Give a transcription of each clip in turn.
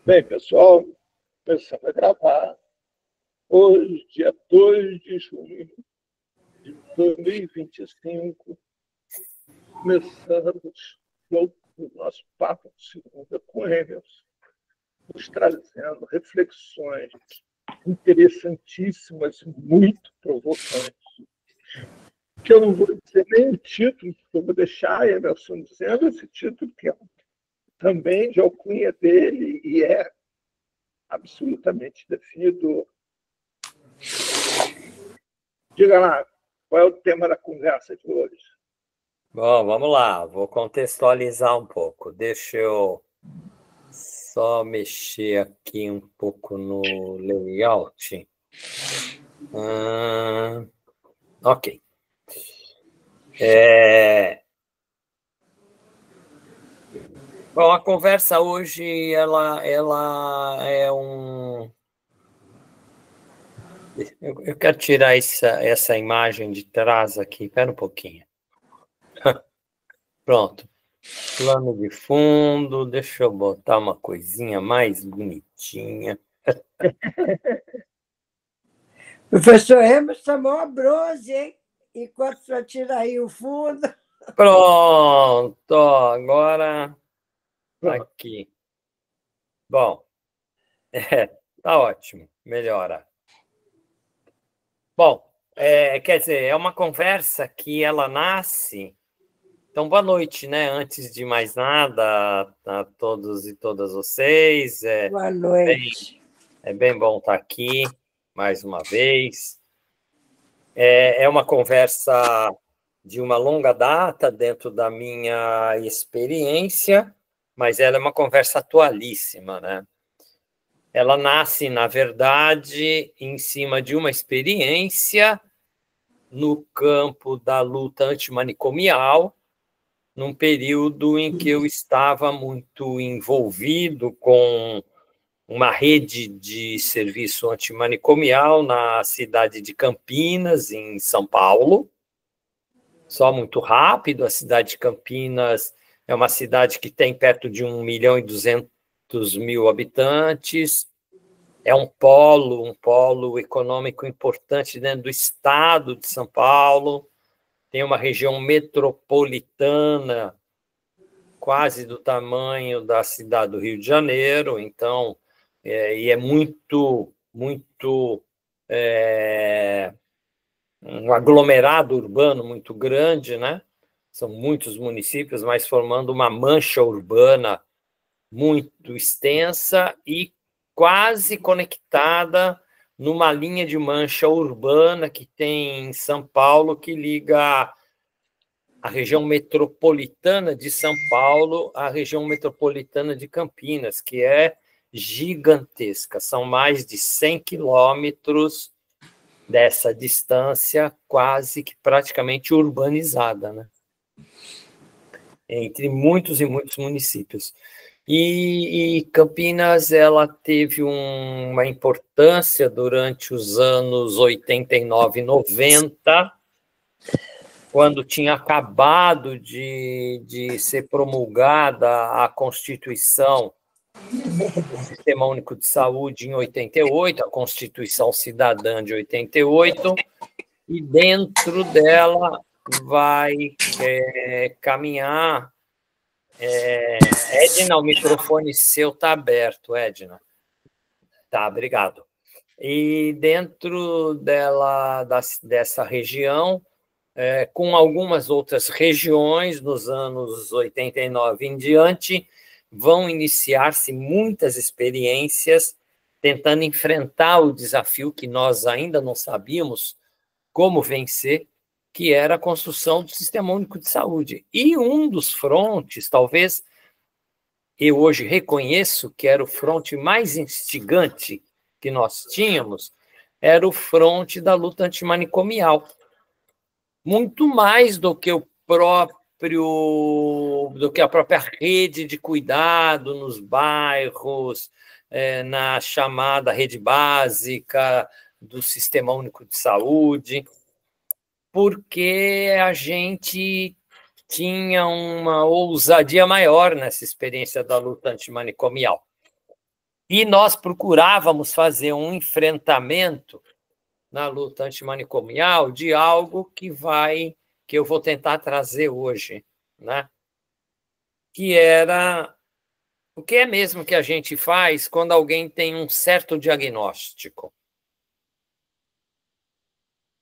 Bem, pessoal, começando a gravar. Hoje, dia 2 de junho de 2025, começamos o nosso papo de segunda com Emerson, nos trazendo reflexões interessantíssimas e muito provocantes, que eu não vou dizer nem o título, porque eu vou deixar a Emerson dizendo esse título, que é também de alcunha dele e é absolutamente definidor. Diga lá, qual é o tema da conversa de hoje? Bom, vamos lá, vou contextualizar um pouco. Deixa eu só mexer aqui um pouco no layout. Ok. Bom, a conversa hoje ela é um. Eu quero tirar essa imagem de trás aqui. Espera um pouquinho. Pronto. Plano de fundo. Deixa eu botar uma coisinha mais bonitinha. Professor Emerson chamou a bronze, hein? Enquanto você tira aí o fundo. Pronto, agora aqui. Bom, tá ótimo, melhora. Bom, quer dizer, é uma conversa que ela nasce. Então, boa noite, né? Antes de mais nada, a todos e todas vocês. Boa noite. É bem bom estar aqui mais uma vez. É uma conversa de uma longa data dentro da minha experiência, mas ela é uma conversa atualíssima, né? Ela nasce, na verdade, em cima de uma experiência no campo da luta antimanicomial, num período em que eu estava muito envolvido com uma rede de serviço antimanicomial na cidade de Campinas, em São Paulo. Só muito rápido, a cidade de Campinas é uma cidade que tem perto de 1.200.000 habitantes, é um polo econômico importante dentro do estado de São Paulo, tem uma região metropolitana quase do tamanho da cidade do Rio de Janeiro, então, e é muito um aglomerado urbano muito grande, né? São muitos municípios, mas formando uma mancha urbana muito extensa e quase conectada numa linha de mancha urbana que tem em São Paulo, que liga a região metropolitana de São Paulo à região metropolitana de Campinas, que é gigantesca. São mais de 100 quilômetros dessa distância quase que praticamente urbanizada, né? Entre muitos e muitos municípios. E Campinas ela teve uma importância durante os anos 89 e 90, quando tinha acabado de ser promulgada a Constituição do Sistema Único de Saúde em 88, a Constituição Cidadã de 88, e dentro dela vai caminhar. Edna, o microfone seu está aberto, Edna. Tá, obrigado. E dentro dessa região, com algumas outras regiões, nos anos 89 em diante, vão iniciar-se muitas experiências tentando enfrentar o desafio que nós ainda não sabíamos como vencer, que era a construção do Sistema Único de Saúde. E um dos frontes, talvez eu hoje reconheço que era o fronte mais instigante que nós tínhamos, era o fronte da luta antimanicomial. Muito mais do que a própria rede de cuidado nos bairros, na chamada rede básica do Sistema Único de Saúde, porque a gente tinha uma ousadia maior nessa experiência da luta antimanicomial. E nós procurávamos fazer um enfrentamento na luta antimanicomial de algo que eu vou tentar trazer hoje, né? Que era o que é mesmo que a gente faz quando alguém tem um certo diagnóstico.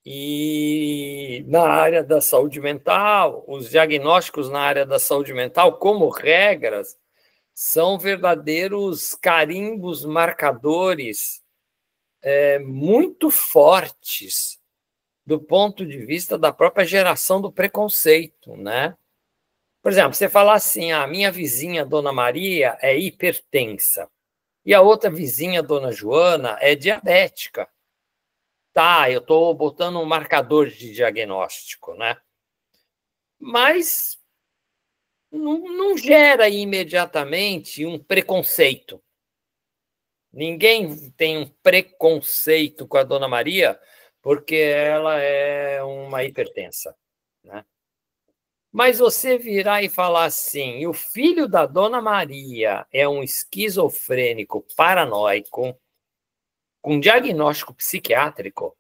E na área da saúde mental, os diagnósticos na área da saúde mental, como regras, são verdadeiros carimbos marcadores muito fortes do ponto de vista da própria geração do preconceito, né? Por exemplo, você falar assim, a minha vizinha, Dona Maria, é hipertensa, e a outra vizinha, Dona Joana, é diabética. Tá, eu estou botando um marcador de diagnóstico, né? Mas não gera imediatamente um preconceito. Ninguém tem um preconceito com a Dona Maria porque ela é uma hipertensa, né? Mas você virar e falar assim, e o filho da Dona Maria é um esquizofrênico paranoico com diagnóstico psiquiátrico,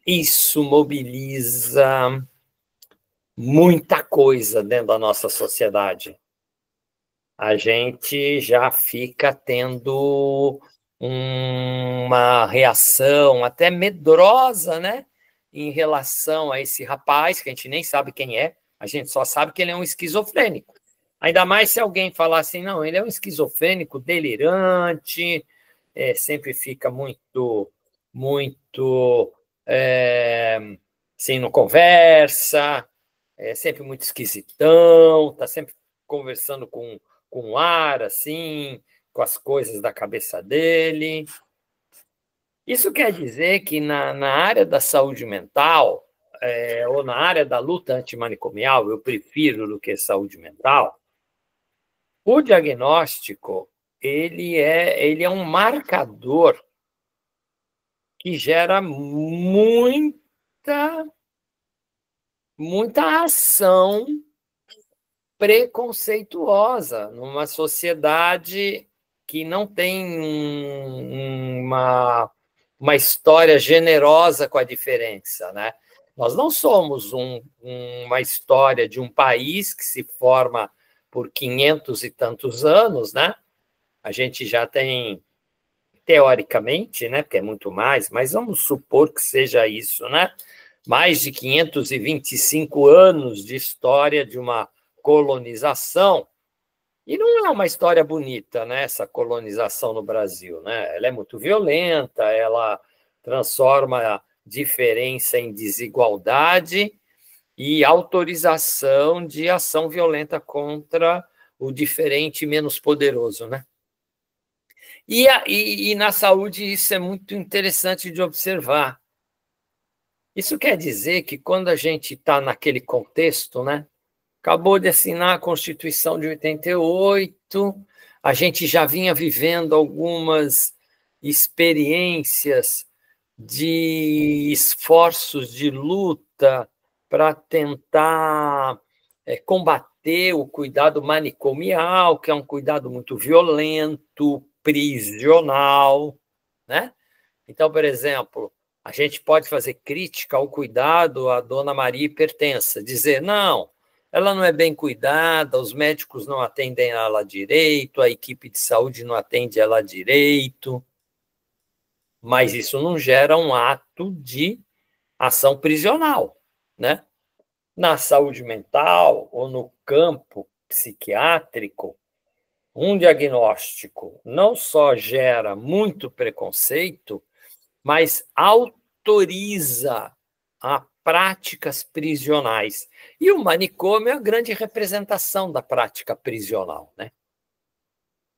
isso mobiliza muita coisa dentro da nossa sociedade. A gente já fica tendo uma reação até medrosa, né, em relação a esse rapaz, que a gente nem sabe quem é, a gente só sabe que ele é um esquizofrênico. Ainda mais se alguém falar assim, não, ele é um esquizofrênico delirante, sempre fica muito assim, não conversa, sempre muito esquisitão, está sempre conversando com um ar, assim, com as coisas da cabeça dele. Isso quer dizer que na área da saúde mental, ou na área da luta antimanicomial, eu prefiro do que saúde mental, o diagnóstico ele é um marcador que gera muita ação preconceituosa numa sociedade que não tem uma história generosa com a diferença, né? Nós não somos uma história de um país que se forma por 500 e tantos anos, né? A gente já tem, teoricamente, né, porque é muito mais, mas vamos supor que seja isso, né? Mais de 525 anos de história de uma colonização, e não é uma história bonita, né, essa colonização no Brasil, né? Ela é muito violenta, ela transforma a diferença em desigualdade e autorização de ação violenta contra o diferente menos poderoso, né? E na saúde isso é muito interessante de observar. Isso quer dizer que quando a gente está naquele contexto, né? Acabou de assinar a Constituição de 88, a gente já vinha vivendo algumas experiências de esforços de luta para tentar combater o cuidado manicomial, que é um cuidado muito violento, prisional, né? Então, por exemplo, a gente pode fazer crítica ao cuidado à Dona Maria hipertensa, dizer, não, ela não é bem cuidada, os médicos não atendem ela direito, a equipe de saúde não atende ela direito, mas isso não gera um ato de ação prisional, né? Na saúde mental ou no campo psiquiátrico, um diagnóstico não só gera muito preconceito, mas autoriza a práticas prisionais. E o manicômio é a grande representação da prática prisional, né?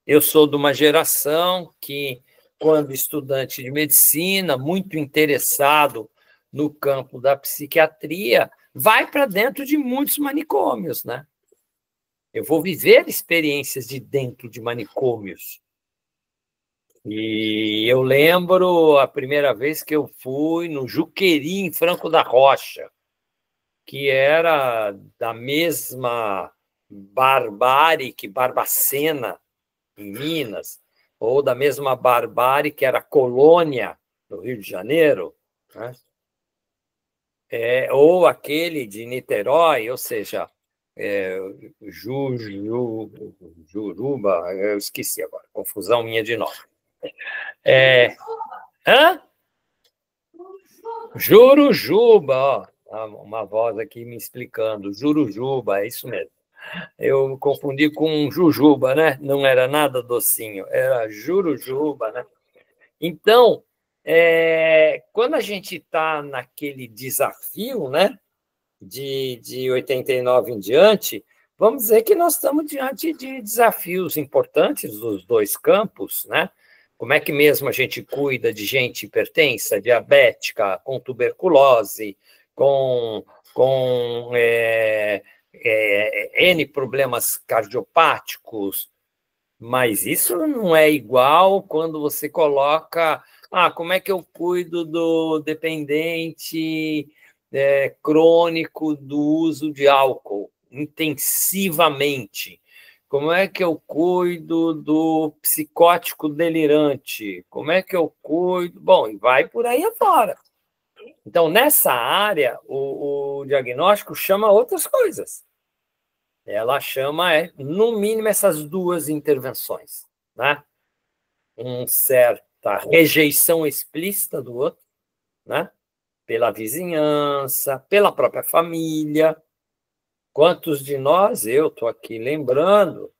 Eu sou de uma geração que, quando estudante de medicina, muito interessado no campo da psiquiatria, vai para dentro de muitos manicômios, né? Eu vou viver experiências de dentro de manicômios. E eu lembro a primeira vez que eu fui no Juqueri, em Franco da Rocha, que era da mesma Barbárica, Barbacena, em Minas, ou da mesma Barbárie que era colônia no Rio de Janeiro, né? Ou aquele de Niterói, ou seja, Juruba, eu esqueci agora, confusão minha de nome. Hã? Jurujuba, ó, uma voz aqui me explicando, Jurujuba, é isso mesmo. Eu confundi com Jujuba, né? Não era nada docinho, era Jurujuba, né? Então, quando a gente está naquele desafio, né, de 89 em diante, vamos dizer que nós estamos diante de desafios importantes dos dois campos, né? Como é que mesmo a gente cuida de gente hipertensa, diabética, com tuberculose, com N problemas cardiopáticos, mas isso não é igual quando você coloca, como é que eu cuido do dependente crônico do uso de álcool intensivamente? Como é que eu cuido do psicótico delirante? Como é que eu cuido? Bom, e vai por aí afora. Então, nessa área, o diagnóstico chama outras coisas. Ela chama, no mínimo, essas duas intervenções, né? Uma certa rejeição explícita do outro, né? Pela vizinhança, pela própria família. Quantos de nós, eu estou aqui lembrando,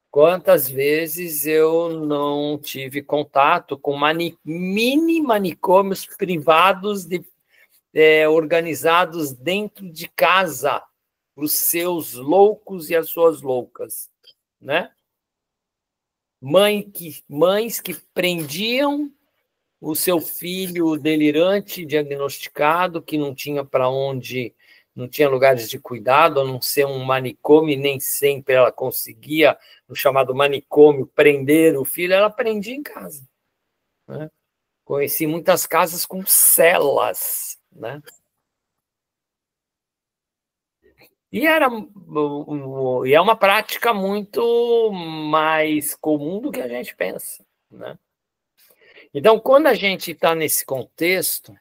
quantas vezes eu não tive contato com mini manicômios privados organizados dentro de casa, os seus loucos e as suas loucas, né? Mães que prendiam o seu filho delirante, diagnosticado, que não tinha para onde, não tinha lugares de cuidado, a não ser um manicômio, nem sempre ela conseguia, no chamado manicômio, prender o filho, ela prendia em casa, né? Conheci muitas casas com celas, né? E é uma prática muito mais comum do que a gente pensa, né? Então, quando a gente está nesse contexto,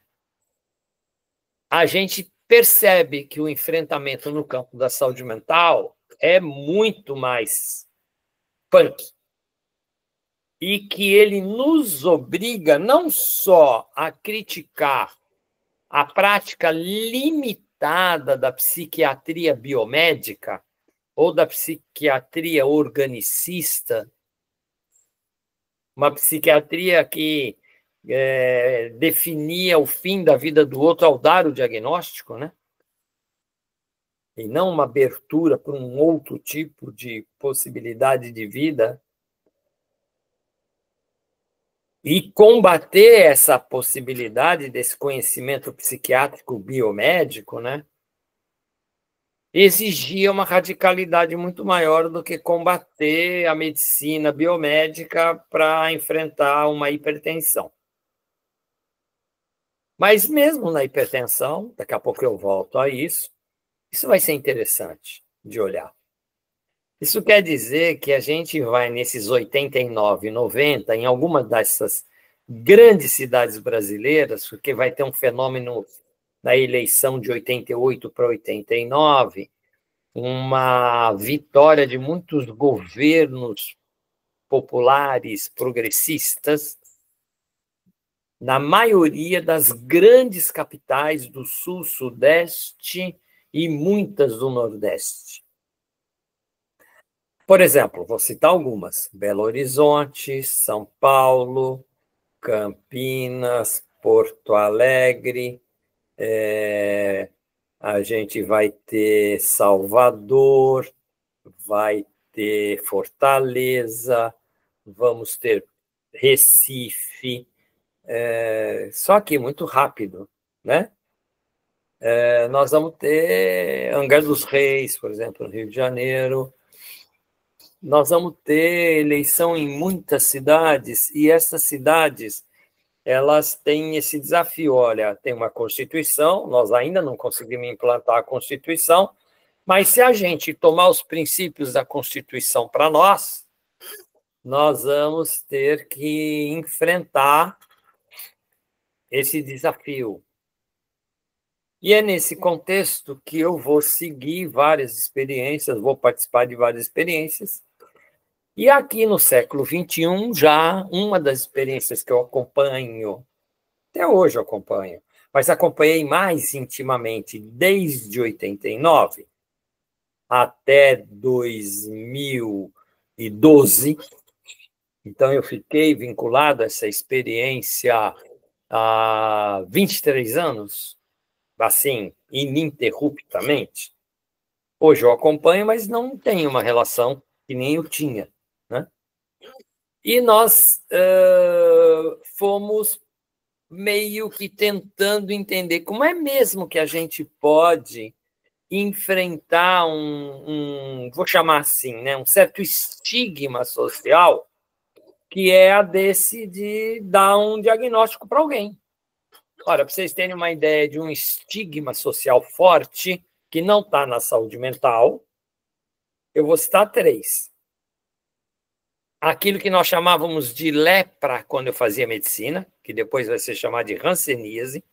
a gente percebe que o enfrentamento no campo da saúde mental é muito mais punk e que ele nos obriga não só a criticar a prática limitada da psiquiatria biomédica ou da psiquiatria organicista, uma psiquiatria que definia o fim da vida do outro ao dar o diagnóstico, né? E não uma abertura para um outro tipo de possibilidade de vida. E combater essa possibilidade desse conhecimento psiquiátrico biomédico, né, exigia uma radicalidade muito maior do que combater a medicina biomédica para enfrentar uma hipertensão. Mas mesmo na hipertensão, daqui a pouco eu volto a isso vai ser interessante de olhar. Isso quer dizer que a gente vai nesses 89, 90, em alguma dessas grandes cidades brasileiras, porque vai ter um fenômeno na eleição de 88 para 89, uma vitória de muitos governos populares, progressistas, na maioria das grandes capitais do Sul, Sudeste e muitas do Nordeste. Por exemplo, vou citar algumas: Belo Horizonte, São Paulo, Campinas, Porto Alegre, a gente vai ter Salvador, vai ter Fortaleza, vamos ter Recife, só que muito rápido, né? Nós vamos ter Angra dos Reis, por exemplo, no Rio de Janeiro. Nós vamos ter eleição em muitas cidades, e essas cidades, elas têm esse desafio. Olha, tem uma Constituição, nós ainda não conseguimos implantar a Constituição, Mas se a gente tomar os princípios da Constituição para nós vamos ter que enfrentar esse desafio. E é nesse contexto que eu vou seguir várias experiências, vou participar de várias experiências. E aqui no século XXI, já uma das experiências que eu acompanho, até hoje eu acompanho, mas acompanhei mais intimamente desde 89 até 2012. Então, eu fiquei vinculado a essa experiência há 23 anos, assim, ininterruptamente. Hoje eu acompanho, mas não tenho uma relação que nem eu tinha, né? E nós fomos meio que tentando entender como é mesmo que a gente pode enfrentar vou chamar assim, né, um certo estigma social, que é a desse de dar um diagnóstico para alguém. Olha, para vocês terem uma ideia de um estigma social forte, que não está na saúde mental, eu vou citar 3. Aquilo que nós chamávamos de lepra quando eu fazia medicina, que depois vai ser chamado de hanseníase,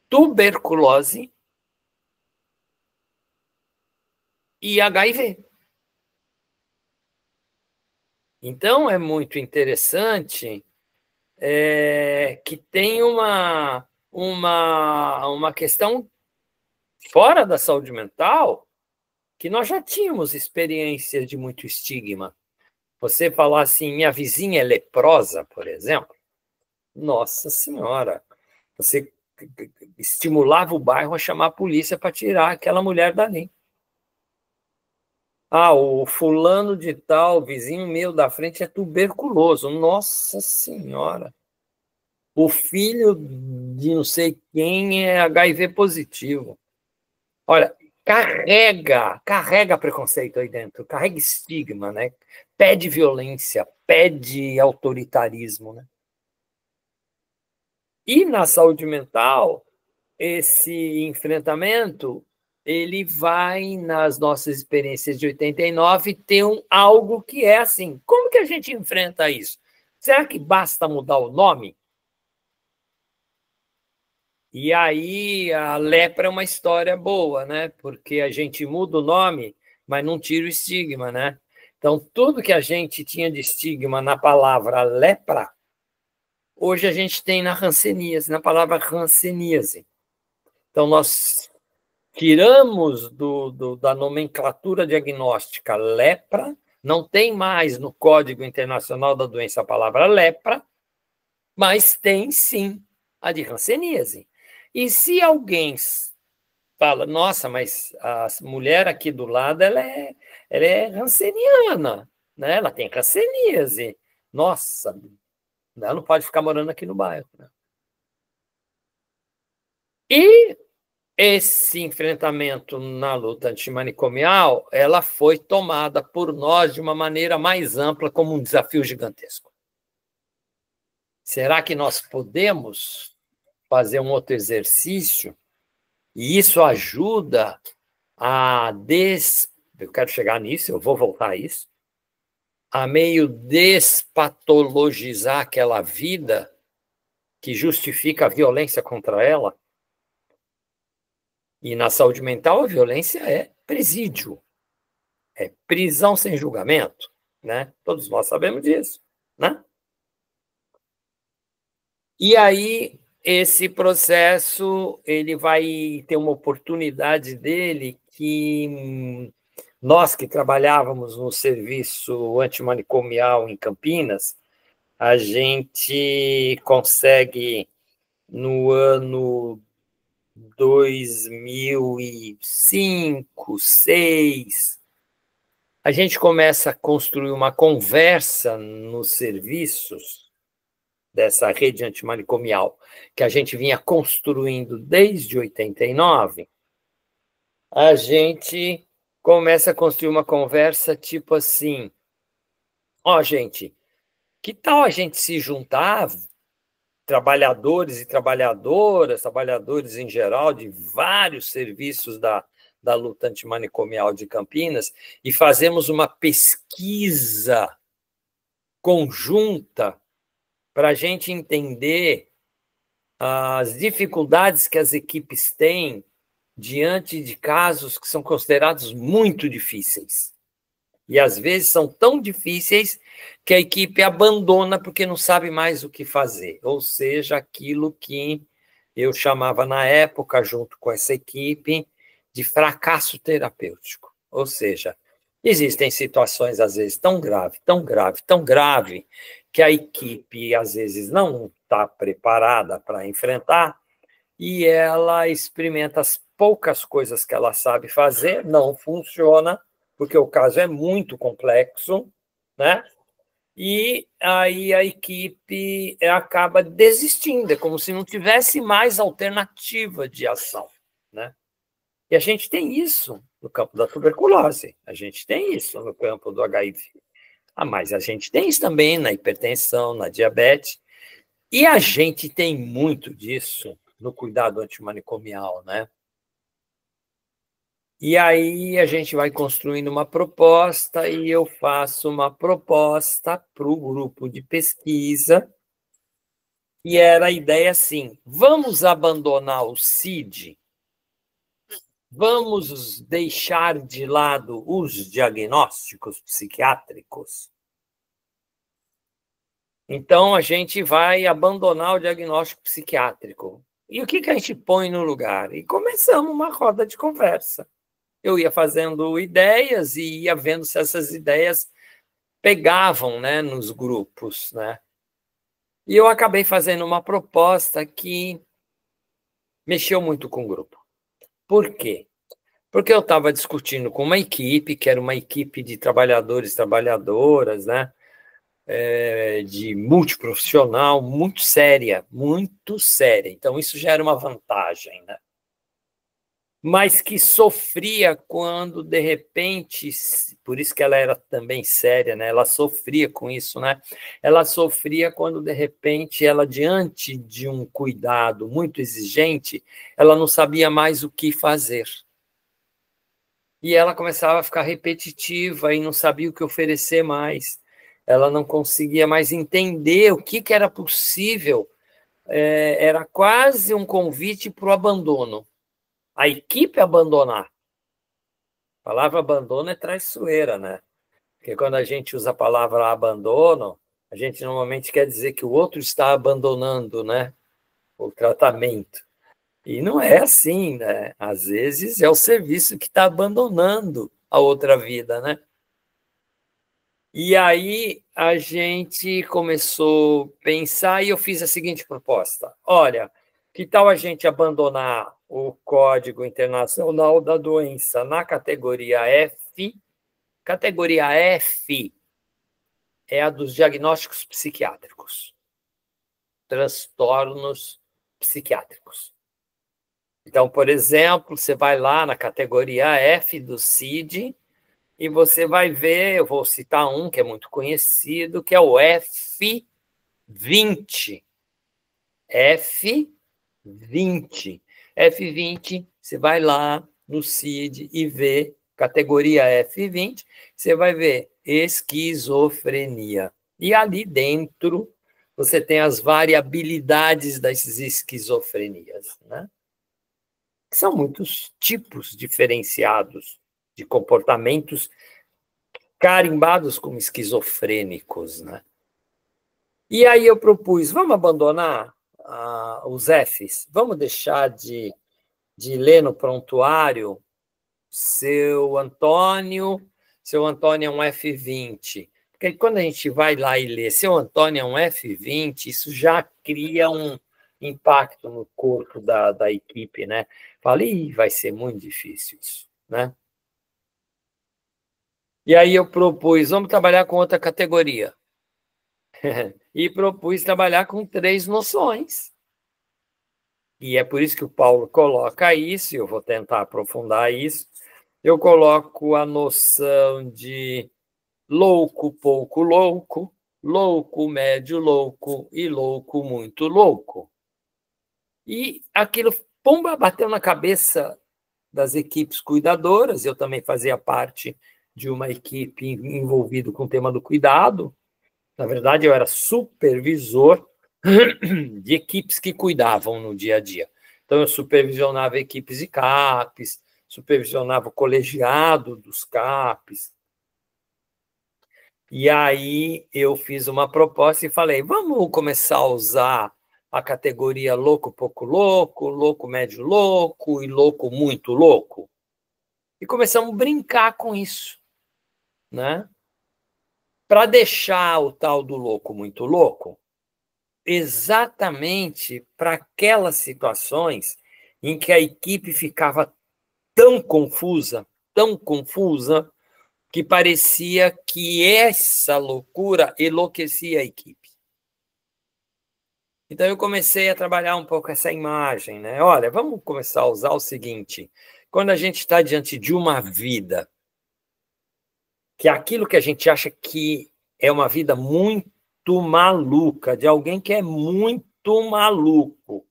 tuberculose e HIV. Então, é muito interessante que tem uma questão fora da saúde mental, que nós já tínhamos experiências de muito estigma. Você falar assim, minha vizinha é leprosa, por exemplo, nossa senhora, você estimulava o bairro a chamar a polícia para tirar aquela mulher dali. Ah, o fulano de tal, vizinho meu da frente, é tuberculoso. Nossa senhora. O filho de não sei quem é HIV positivo. Olha, carrega preconceito aí dentro, carrega estigma, né? Pede violência, pede autoritarismo, né? E na saúde mental, esse enfrentamento, ele vai, nas nossas experiências de 89, ter algo que é assim. Como que a gente enfrenta isso? Será que basta mudar o nome? E aí a lepra é uma história boa, né? Porque a gente muda o nome, mas não tira o estigma, né? Então, tudo que a gente tinha de estigma na palavra lepra, hoje a gente tem na hanseníase, na palavra hanseníase. Então, nós tiramos da nomenclatura diagnóstica lepra, não tem mais no Código Internacional da Doença a palavra lepra, mas tem sim a de hanseníase. E se alguém fala, nossa, mas a mulher aqui do lado ela é hanseniana, né? Ela tem hanseníase. Nossa, ela não pode ficar morando aqui no bairro, né? E esse enfrentamento na luta antimanicomial, ela foi tomada por nós de uma maneira mais ampla como um desafio gigantesco. Será que nós podemos fazer um outro exercício? E isso ajuda eu quero chegar nisso, eu vou voltar a isso, a meio despatologizar aquela vida que justifica a violência contra ela. E na saúde mental, a violência é presídio, é prisão sem julgamento, né? Todos nós sabemos disso, né? E aí, esse processo, ele vai ter uma oportunidade dele que nós que trabalhávamos no serviço antimanicomial em Campinas, a gente consegue, no ano 2005, 2006, a gente começa a construir uma conversa nos serviços dessa rede antimanicomial que a gente vinha construindo desde 89, a gente começa a construir uma conversa tipo assim, gente, que tal a gente se juntar, trabalhadores e trabalhadoras, trabalhadores em geral, de vários serviços da da luta antimanicomial de Campinas e fazemos uma pesquisa conjunta para a gente entender as dificuldades que as equipes têm diante de casos que são considerados muito difíceis. E, às vezes, são tão difíceis que a equipe abandona porque não sabe mais o que fazer. Ou seja, aquilo que eu chamava na época, junto com essa equipe, de fracasso terapêutico. Ou seja, existem situações, às vezes, tão grave, tão grave, tão grave, que a equipe, às vezes, não está preparada para enfrentar e ela experimenta as poucas coisas que ela sabe fazer, não funciona, porque o caso é muito complexo, né? E aí a equipe acaba desistindo, é como se não tivesse mais alternativa de ação, né? E a gente tem isso no campo da tuberculose, a gente tem isso no campo do HIV. Mas a gente tem isso também na hipertensão, na diabetes, e a gente tem muito disso no cuidado antimanicomial, né? E aí a gente vai construindo uma proposta e eu faço uma proposta para o grupo de pesquisa e era a ideia assim, vamos abandonar o CID? Vamos deixar de lado os diagnósticos psiquiátricos? Então, a gente vai abandonar o diagnóstico psiquiátrico. E o que a gente põe no lugar? E começamos uma roda de conversa. Eu ia fazendo ideias e ia vendo se essas ideias pegavam, né, nos grupos, né? E eu acabei fazendo uma proposta que mexeu muito com o grupo. Por quê? Porque eu estava discutindo com uma equipe, que era uma equipe de trabalhadores e trabalhadoras, né? De multiprofissional, muito séria, muito séria. Então, isso já era uma vantagem, né? Mas que sofria quando, de repente, por isso que ela era também séria, né? Ela sofria com isso, né? Ela sofria quando, de repente, ela, diante de um cuidado muito exigente, ela não sabia mais o que fazer. E ela começava a ficar repetitiva e não sabia o que oferecer mais. Ela não conseguia mais entender o que era possível. Era quase um convite para o abandono. A equipe abandonar. A palavra abandono é traiçoeira, né? Porque quando a gente usa a palavra abandono, a gente normalmente quer dizer que o outro está abandonando, né? O tratamento. E não é assim, né? Às vezes é o serviço que está abandonando a outra vida, né? E aí a gente começou a pensar e eu fiz a seguinte proposta. Olha, que tal a gente abandonar o Código Internacional da Doença na categoria F? Categoria F é a dos diagnósticos psiquiátricos, transtornos psiquiátricos. Então, por exemplo, você vai lá na categoria F do CID e você vai ver, eu vou citar um que é muito conhecido, que é o F20. F20. F20, você vai lá no CID e vê categoria F20, você vai ver esquizofrenia. E ali dentro você tem as variabilidades das esquizofrenias, né? São muitos tipos diferenciados de comportamentos carimbados como esquizofrênicos, né? E aí eu propus, vamos abandonar os Fs? Vamos deixar de ler no prontuário seu Antônio é um F20. Porque quando a gente vai lá e lê seu Antônio é um F20, isso já cria um impacto no corpo da equipe, né? Fala, vai ser muito difícil isso, né? E aí eu propus, vamos trabalhar com outra categoria. E propus trabalhar com 3 noções. E é por isso que o Paulo coloca isso, e eu vou tentar aprofundar isso. Eu coloco a noção de louco, pouco louco, louco, médio louco e louco, muito louco. E aquilo, pumba, bateu na cabeça das equipes cuidadoras, eu também fazia parte de uma equipe envolvida com o tema do cuidado. Na verdade, eu era supervisor de equipes que cuidavam no dia a dia. Então, eu supervisionava equipes de CAPs, supervisionava o colegiado dos CAPs. E aí eu fiz uma proposta e falei, vamos começar a usar a categoria louco pouco louco, louco médio louco e louco muito louco? E começamos a brincar com isso, né? Para deixar o tal do louco muito louco, exatamente para aquelas situações em que a equipe ficava tão confusa, que parecia que essa loucura enlouquecia a equipe. Então, eu comecei a trabalhar um pouco essa imagem, né? Olha, vamos começar a usar o seguinte, quando a gente está diante de uma vida, que é aquilo que a gente acha que é uma vida muito maluca, de alguém que é muito maluco,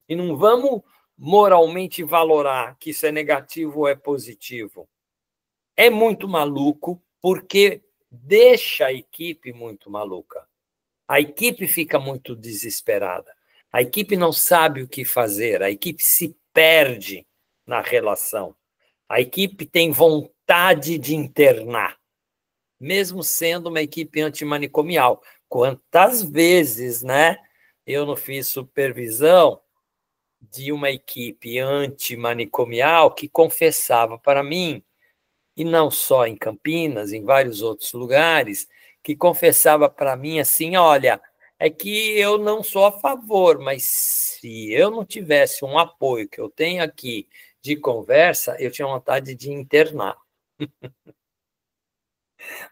e não vamos moralmente valorar que isso é negativo ou é positivo. É muito maluco porque deixa a equipe muito maluca. A equipe fica muito desesperada. A equipe não sabe o que fazer. A equipe se perde na relação. A equipe tem vontade de internar, mesmo sendo uma equipe antimanicomial. Quantas vezes, né? Eu não fiz supervisão de uma equipe antimanicomial que confessava para mim, e não só em Campinas, em vários outros lugares, que confessava para mim assim, olha, é que eu não sou a favor, mas se eu não tivesse um apoio que eu tenho aqui de conversa, eu tinha vontade de internar.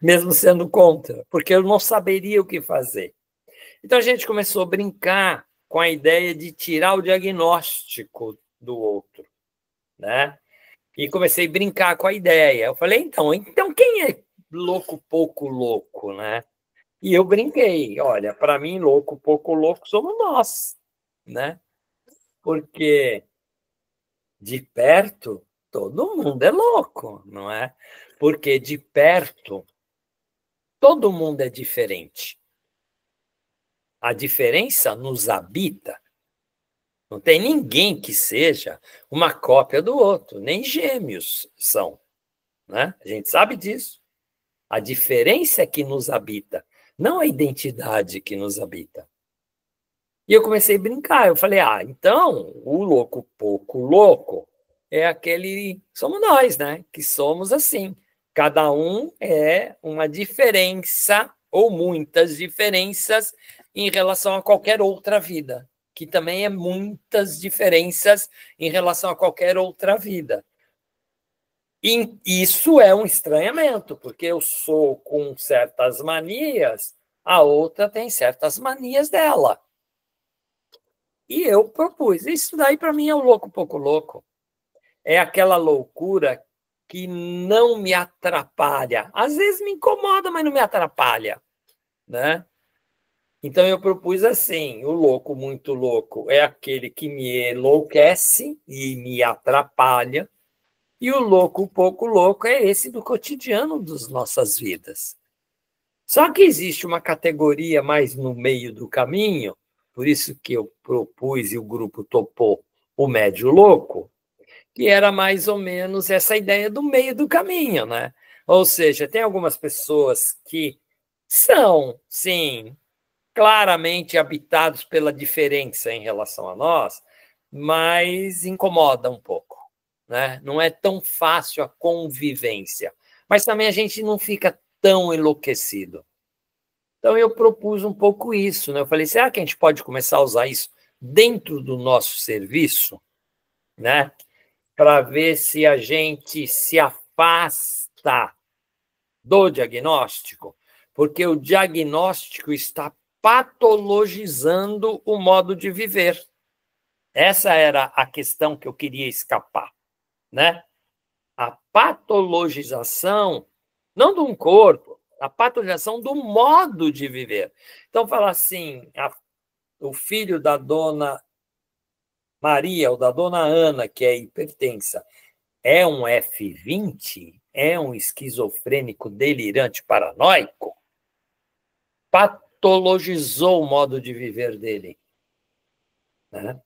Mesmo sendo contra, porque eu não saberia o que fazer. Então a gente começou a brincar com a ideia de tirar o diagnóstico do outro, né? E comecei a brincar com a ideia. Eu falei, então quem é louco, pouco louco, né? E eu brinquei, olha, para mim, louco, pouco louco somos nós, né? Porque de perto, todo mundo é louco, não é? Porque de perto, todo mundo é diferente. A diferença nos habita. Não tem ninguém que seja uma cópia do outro, nem gêmeos são, né? A gente sabe disso. A diferença é que nos habita, não a identidade que nos habita. E eu comecei a brincar. Eu falei, então o louco pouco louco é aquele... Somos nós, né? Que somos assim. Cada um é uma diferença ou muitas diferenças em relação a qualquer outra vida, que também é muitas diferenças em relação a qualquer outra vida. E isso é um estranhamento, porque eu sou com certas manias, a outra tem certas manias dela. E eu propus. Isso daí, para mim, é o louco pouco louco. É aquela loucura que não me atrapalha. Às vezes me incomoda, mas não me atrapalha, né? Então, eu propus assim, o louco muito louco é aquele que me enlouquece e me atrapalha, e o louco pouco louco é esse do cotidiano das nossas vidas. Só que existe uma categoria mais no meio do caminho, por isso que eu propus e o grupo topou o médio louco, que era mais ou menos essa ideia do meio do caminho, né? Ou seja, tem algumas pessoas que são, sim, claramente habitados pela diferença em relação a nós, mas incomoda um pouco, né? Não é tão fácil a convivência, mas também a gente não fica tão enlouquecido. Então eu propus um pouco isso, né? Eu falei, será que a gente pode começar a usar isso dentro do nosso serviço, né? Para ver se a gente se afasta do diagnóstico, porque o diagnóstico está patologizando o modo de viver. Essa era a questão que eu queria escapar, né? A patologização, não de um corpo, a patologização do modo de viver. Então, fala assim, o filho da dona Maria ou da dona Ana, que é hipertensa, é um F20? É um esquizofrênico delirante paranoico? Patologizou o modo de viver dele, né?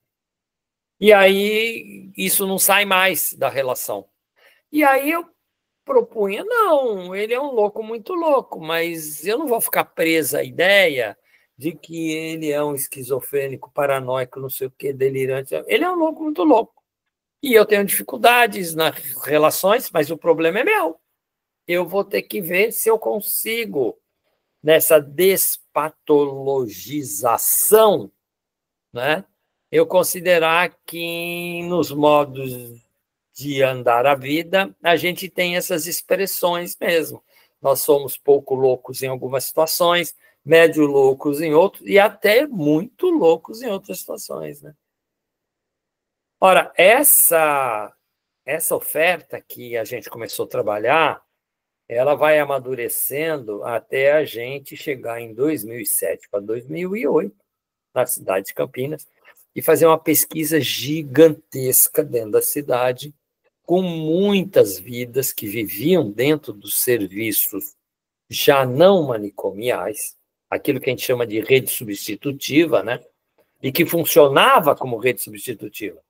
E aí isso não sai mais da relação. E aí eu propunha, não, ele é um louco muito louco, mas eu não vou ficar presa à ideia de que ele é um esquizofrênico, paranoico, não sei o que, delirante. Ele é um louco muito louco. E eu tenho dificuldades nas relações, mas o problema é meu. Eu vou ter que ver se eu consigo, nessa despatologização, né, eu considerar que nos modos de andar a vida, a gente tem essas expressões mesmo. Nós somos pouco loucos em algumas situações, médio loucos em outras, e até muito loucos em outras situações, né? Ora, essa oferta que a gente começou a trabalhar, ela vai amadurecendo até a gente chegar em 2007 para 2008, na cidade de Campinas, e fazer uma pesquisa gigantesca dentro da cidade, com muitas vidas que viviam dentro dos serviços já não manicomiais, aquilo que a gente chama de rede substitutiva, né? E que funcionava como rede substitutiva.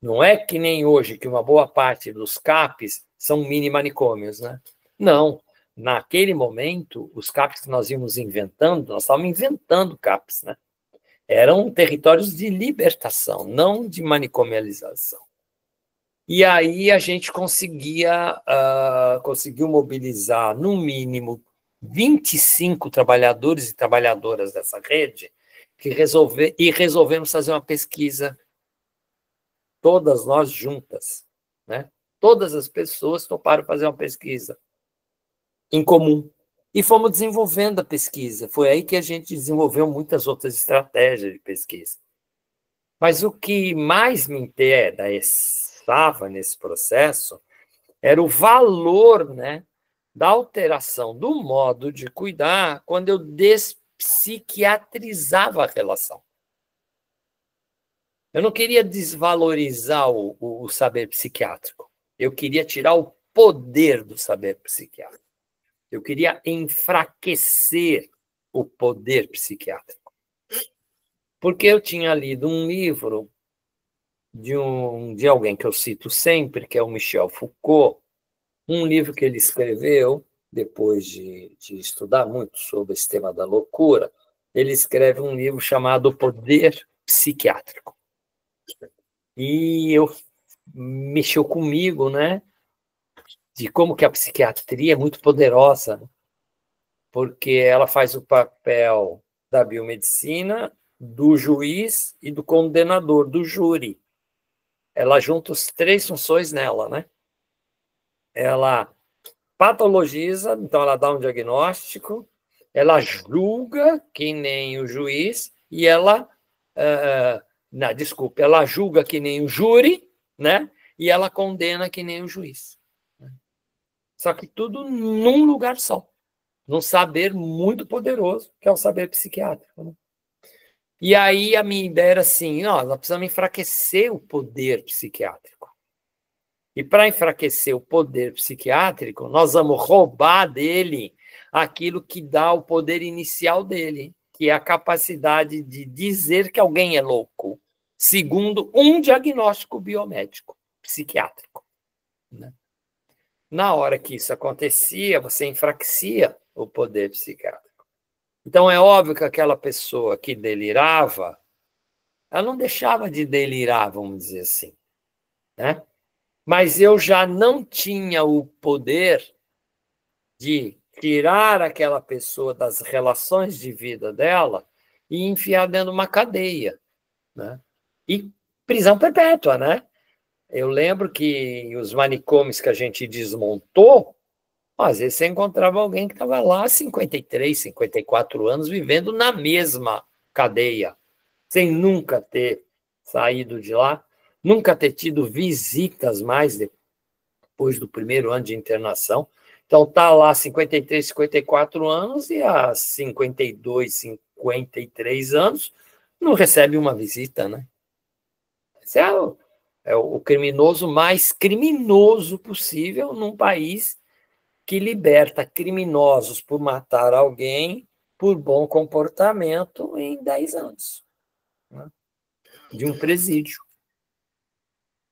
Não é que nem hoje, que uma boa parte dos CAPs são mini manicômios, né? Não. Naquele momento, os CAPs que nós íamos inventando, nós estávamos inventando CAPs, né? Eram territórios de libertação, não de manicomialização. E aí a gente conseguiu mobilizar, no mínimo, 25 trabalhadores e trabalhadoras dessa rede e resolvemos fazer uma pesquisa, todas nós juntas, né? Todas as pessoas toparam fazer uma pesquisa em comum. E fomos desenvolvendo a pesquisa. Foi aí que a gente desenvolveu muitas outras estratégias de pesquisa. Mas o que mais me interessava nesse processo era o valor, né, da alteração do modo de cuidar quando eu despsiquiatrizava a relação. Eu não queria desvalorizar o saber psiquiátrico. Eu queria tirar o poder do saber psiquiátrico. Eu queria enfraquecer o poder psiquiátrico. Porque eu tinha lido um livro de alguém que eu cito sempre, que é o Michel Foucault, um livro que ele escreveu, depois de estudar muito sobre esse tema da loucura, ele escreve um livro chamado O Poder Psiquiátrico. E mexeu comigo, né? De como que a psiquiatria é muito poderosa, porque ela faz o papel da biomedicina, do juiz e do condenador, do júri. Ela junta as três funções nela, né? Ela patologiza, então ela dá um diagnóstico, ela julga que nem o juiz e ela, ela julga que nem o júri, né? E ela condena que nem o juiz. Só que tudo num lugar só, num saber muito poderoso, que é o saber psiquiátrico, né? E aí a minha ideia era assim, nós precisamos enfraquecer o poder psiquiátrico. E para enfraquecer o poder psiquiátrico, nós vamos roubar dele aquilo que dá o poder inicial dele, que é a capacidade de dizer que alguém é louco, segundo um diagnóstico biomédico, psiquiátrico, né? Na hora que isso acontecia, você enfraquecia o poder psiquiátrico. Então, é óbvio que aquela pessoa que delirava, ela não deixava de delirar, vamos dizer assim, né? Mas eu já não tinha o poder de tirar aquela pessoa das relações de vida dela e enfiar dentro de uma cadeia, né? E prisão perpétua, né? Eu lembro que os manicômios que a gente desmontou, às vezes você encontrava alguém que estava lá há 53, 54 anos vivendo na mesma cadeia, sem nunca ter saído de lá, nunca ter tido visitas mais depois do primeiro ano de internação. Então, está lá 53, 54 anos e há 52, 53 anos não recebe uma visita, né? Isso é É o criminoso mais criminoso possível num país que liberta criminosos por matar alguém por bom comportamento em 10 anos, né? De um presídio.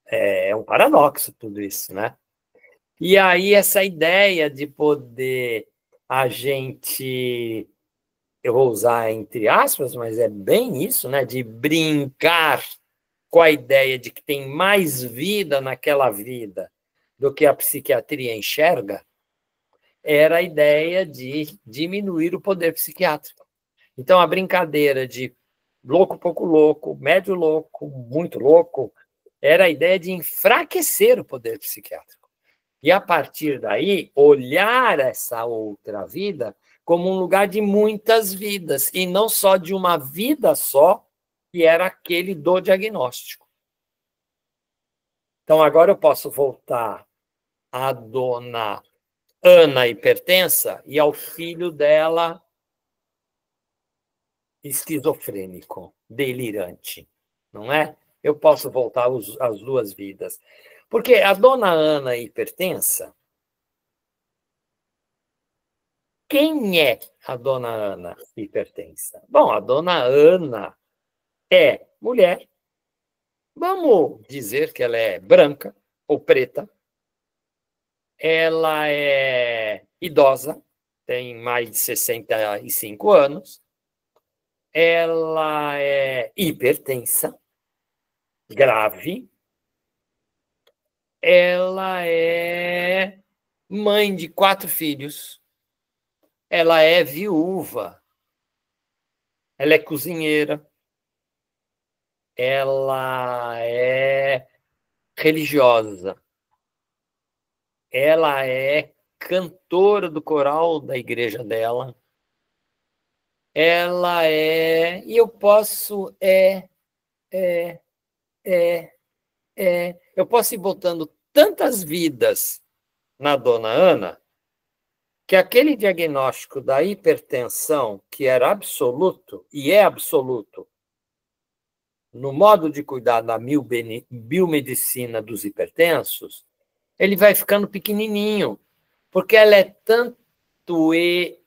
É um paradoxo tudo isso, né? E aí essa ideia de poder a gente, eu vou usar entre aspas, mas é bem isso, né? De brincar com a ideia de que tem mais vida naquela vida do que a psiquiatria enxerga, era a ideia de diminuir o poder psiquiátrico. Então, a brincadeira de louco, pouco louco, médio louco, muito louco, era a ideia de enfraquecer o poder psiquiátrico. E, a partir daí, olhar essa outra vida como um lugar de muitas vidas, e não só de uma vida só, que era aquele do diagnóstico. Então, agora eu posso voltar à dona Ana hipertensa e ao filho dela esquizofrênico, delirante, não é? Eu posso voltar às duas vidas. Porque a dona Ana hipertensa, quem é a dona Ana hipertensa? Bom, a dona Ana é mulher, vamos dizer que ela é branca ou preta, ela é idosa, tem mais de 65 anos, ela é hipertensa, grave, ela é mãe de 4 filhos, ela é viúva, ela é cozinheira, ela é religiosa, ela é cantora do coral da igreja dela, ela é... E eu posso... eu posso ir botando tantas vidas na dona Ana que aquele diagnóstico da hipertensão, que era absoluto, e é absoluto, no modo de cuidar da biomedicina dos hipertensos, ele vai ficando pequenininho, porque ela é tanto e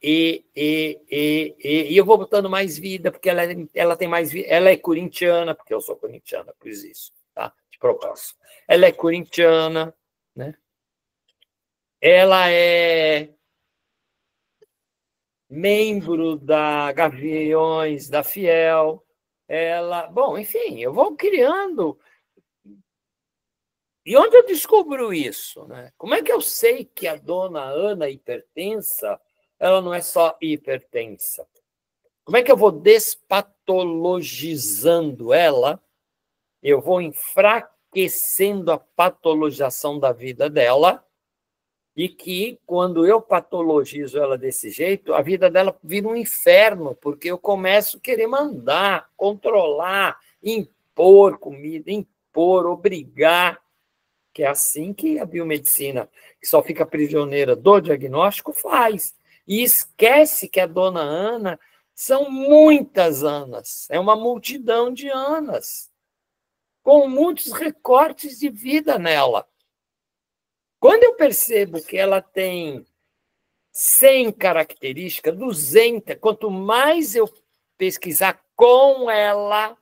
eu vou botando mais vida, porque ela tem mais vida, ela é corintiana, porque eu sou corintiana, por isso, tá? De propósito. Ela é corintiana, né? Ela é membro da Gaviões da Fiel, ela... Bom, enfim, eu vou criando. E onde eu descubro isso, né? Como é que eu sei que a dona Ana hipertensa, ela não é só hipertensa? Como é que eu vou despatologizando ela? Eu vou enfraquecendo a patologização da vida dela, e que, quando eu patologizo ela desse jeito, a vida dela vira um inferno, porque eu começo a querer mandar, controlar, impor comida, impor, obrigar, que é assim que a biomedicina, que só fica prisioneira do diagnóstico, faz. E esquece que a dona Ana são muitas Anas, é uma multidão de Anas, com muitos recortes de vida nela. Quando eu percebo que ela tem 100 características, 200, quanto mais eu pesquisar com ela,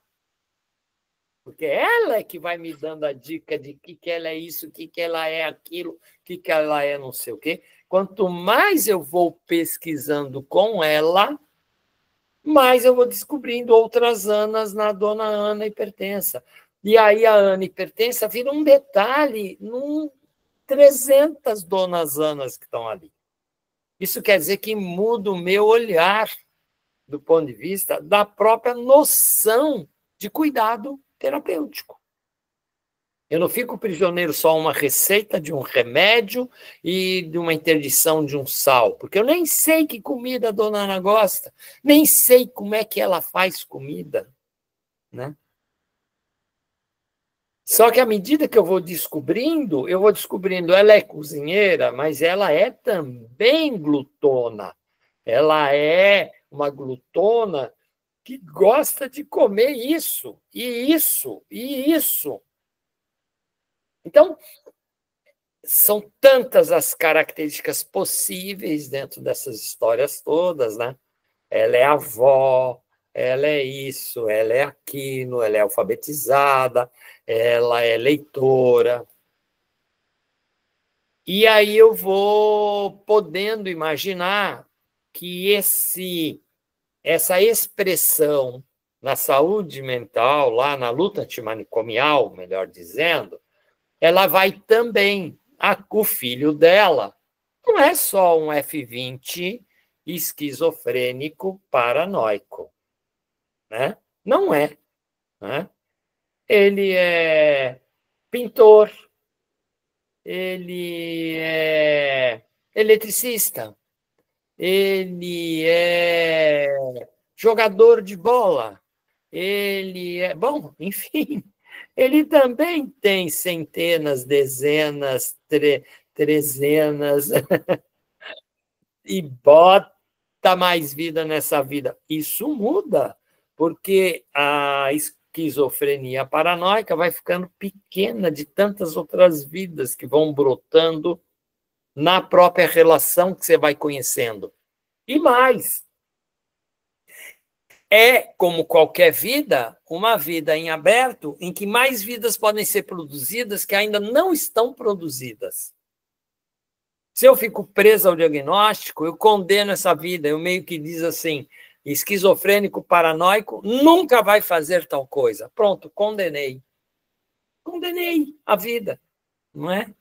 porque ela é que vai me dando a dica de que ela é isso, que ela é aquilo, que ela é não sei o quê, quanto mais eu vou pesquisando com ela, mais eu vou descobrindo outras Anas na dona Ana hipertensa. E aí a Ana hipertensa vira um detalhe num 300 donas Anas que estão ali. Isso quer dizer que muda o meu olhar do ponto de vista da própria noção de cuidado terapêutico. Eu não fico prisioneiro só a uma receita de um remédio e de uma interdição de um sal, porque eu nem sei que comida a dona Ana gosta, nem sei como é que ela faz comida, né? Só que à medida que eu vou descobrindo, ela é cozinheira, mas ela é também glutona. Ela é uma glutona que gosta de comer isso, e isso, e isso. Então, são tantas as características possíveis dentro dessas histórias todas, né? Ela é avó, ela é isso, ela é aquilo, ela é alfabetizada, ela é leitora. E aí eu vou podendo imaginar que essa expressão na saúde mental, lá na luta antimanicomial, melhor dizendo, ela vai também. O filho dela não é só um F20 esquizofrênico paranoico, né? Não é, né? Ele é pintor, ele é eletricista, ele é jogador de bola, ele é, bom, enfim, ele também tem centenas, dezenas, trezenas, e bota mais vida nessa vida. Isso muda, porque a esquizofrenia paranoica vai ficando pequena de tantas outras vidas que vão brotando na própria relação que você vai conhecendo. E mais, é, como qualquer vida, uma vida em aberto em que mais vidas podem ser produzidas que ainda não estão produzidas. Se eu fico preso ao diagnóstico, eu condeno essa vida. Eu meio que diz assim, esquizofrênico, paranoico, nunca vai fazer tal coisa. Pronto, condenei. Condenei a vida, não é?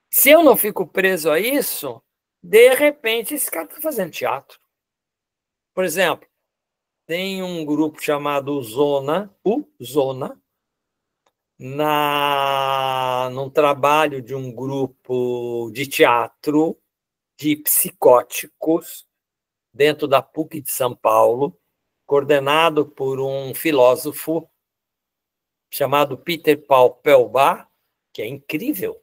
Se eu não fico preso a isso, de repente esse cara está fazendo teatro. Por exemplo, tem um grupo chamado Zona, num trabalho de um grupo de teatro de psicóticos dentro da PUC de São Paulo, coordenado por um filósofo chamado Peter Paul Pelbach, que é incrível.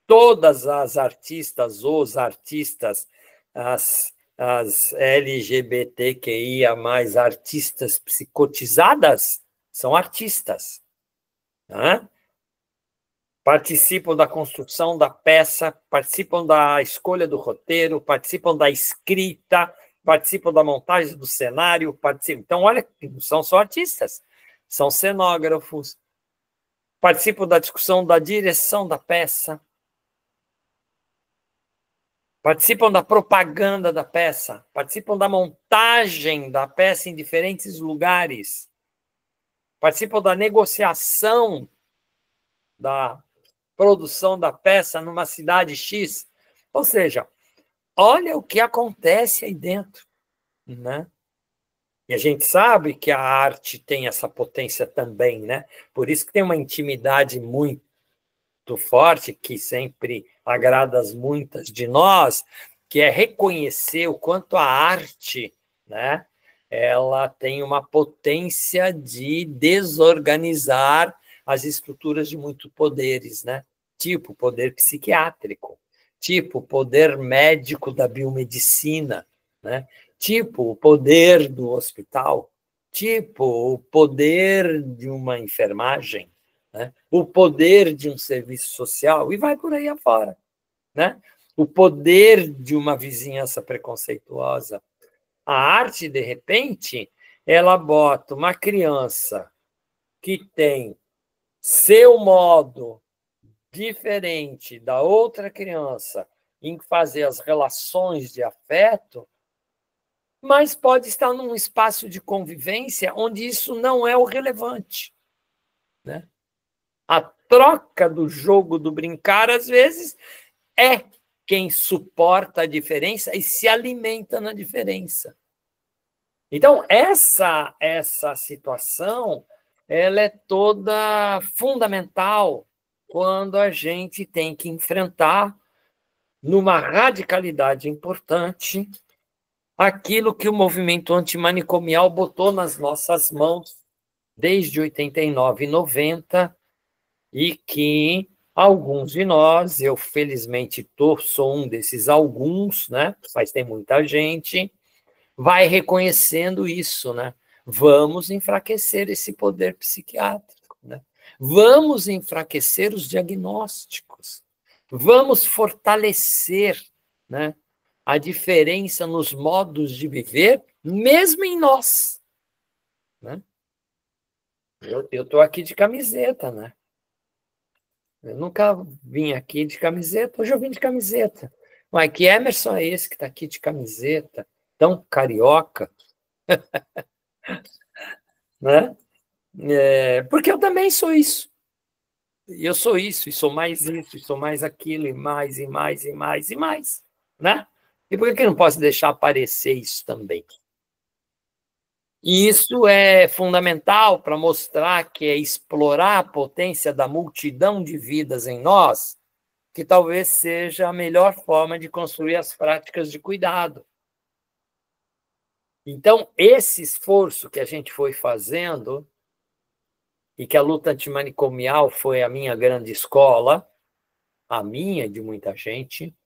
Todas as artistas, os artistas, as LGBTQIA+, artistas psicotizadas, são artistas. Né? Participam da construção da peça, participam da escolha do roteiro, participam da escrita, participam da montagem do cenário, participam. Então, olha, não são só artistas, são cenógrafos, participam da discussão da direção da peça, participam da propaganda da peça, participam da montagem da peça em diferentes lugares, participam da negociação da produção da peça numa cidade X. Ou seja, olha o que acontece aí dentro, né? E a gente sabe que a arte tem essa potência também, né? Por isso que tem uma intimidade muito forte, que sempre agrada as muitas de nós, que é reconhecer o quanto a arte, né, ela tem uma potência de desorganizar as estruturas de muitos poderes, né? Tipo poder psiquiátrico, tipo poder médico da biomedicina, né? Tipo o poder do hospital, tipo o poder de uma enfermagem, né? O poder de um serviço social, e vai por aí afora, né? O poder de uma vizinhança preconceituosa. A arte, de repente, ela bota uma criança que tem seu modo diferente da outra criança em fazer as relações de afeto, mas pode estar num espaço de convivência onde isso não é o relevante, né? A troca do jogo do brincar, às vezes, é quem suporta a diferença e se alimenta na diferença. Então, essa situação, ela é toda fundamental quando a gente tem que enfrentar, numa radicalidade importante, aquilo que o movimento antimanicomial botou nas nossas mãos desde 89 e 90, e que alguns de nós, eu felizmente sou um desses alguns, né? Mas tem muita gente, vai reconhecendo isso, né? Vamos enfraquecer esse poder psiquiátrico, né? Vamos enfraquecer os diagnósticos. Vamos fortalecer, né, a diferença nos modos de viver, mesmo em nós. Né? Eu estou aqui de camiseta, né? Eu nunca vim aqui de camiseta, hoje eu vim de camiseta. Mas que Emerson é esse que está aqui de camiseta, tão carioca? Né? Porque eu também sou isso. E eu sou isso, e sou mais isso, e sou mais aquilo, e mais, e mais, e mais, e mais. Né? E por que eu não posso deixar aparecer isso também? E isso é fundamental para mostrar que é explorar a potência da multidão de vidas em nós, que talvez seja a melhor forma de construir as práticas de cuidado. Então, esse esforço que a gente foi fazendo, e que a luta antimanicomial foi a minha grande escola, a minha e de muita gente,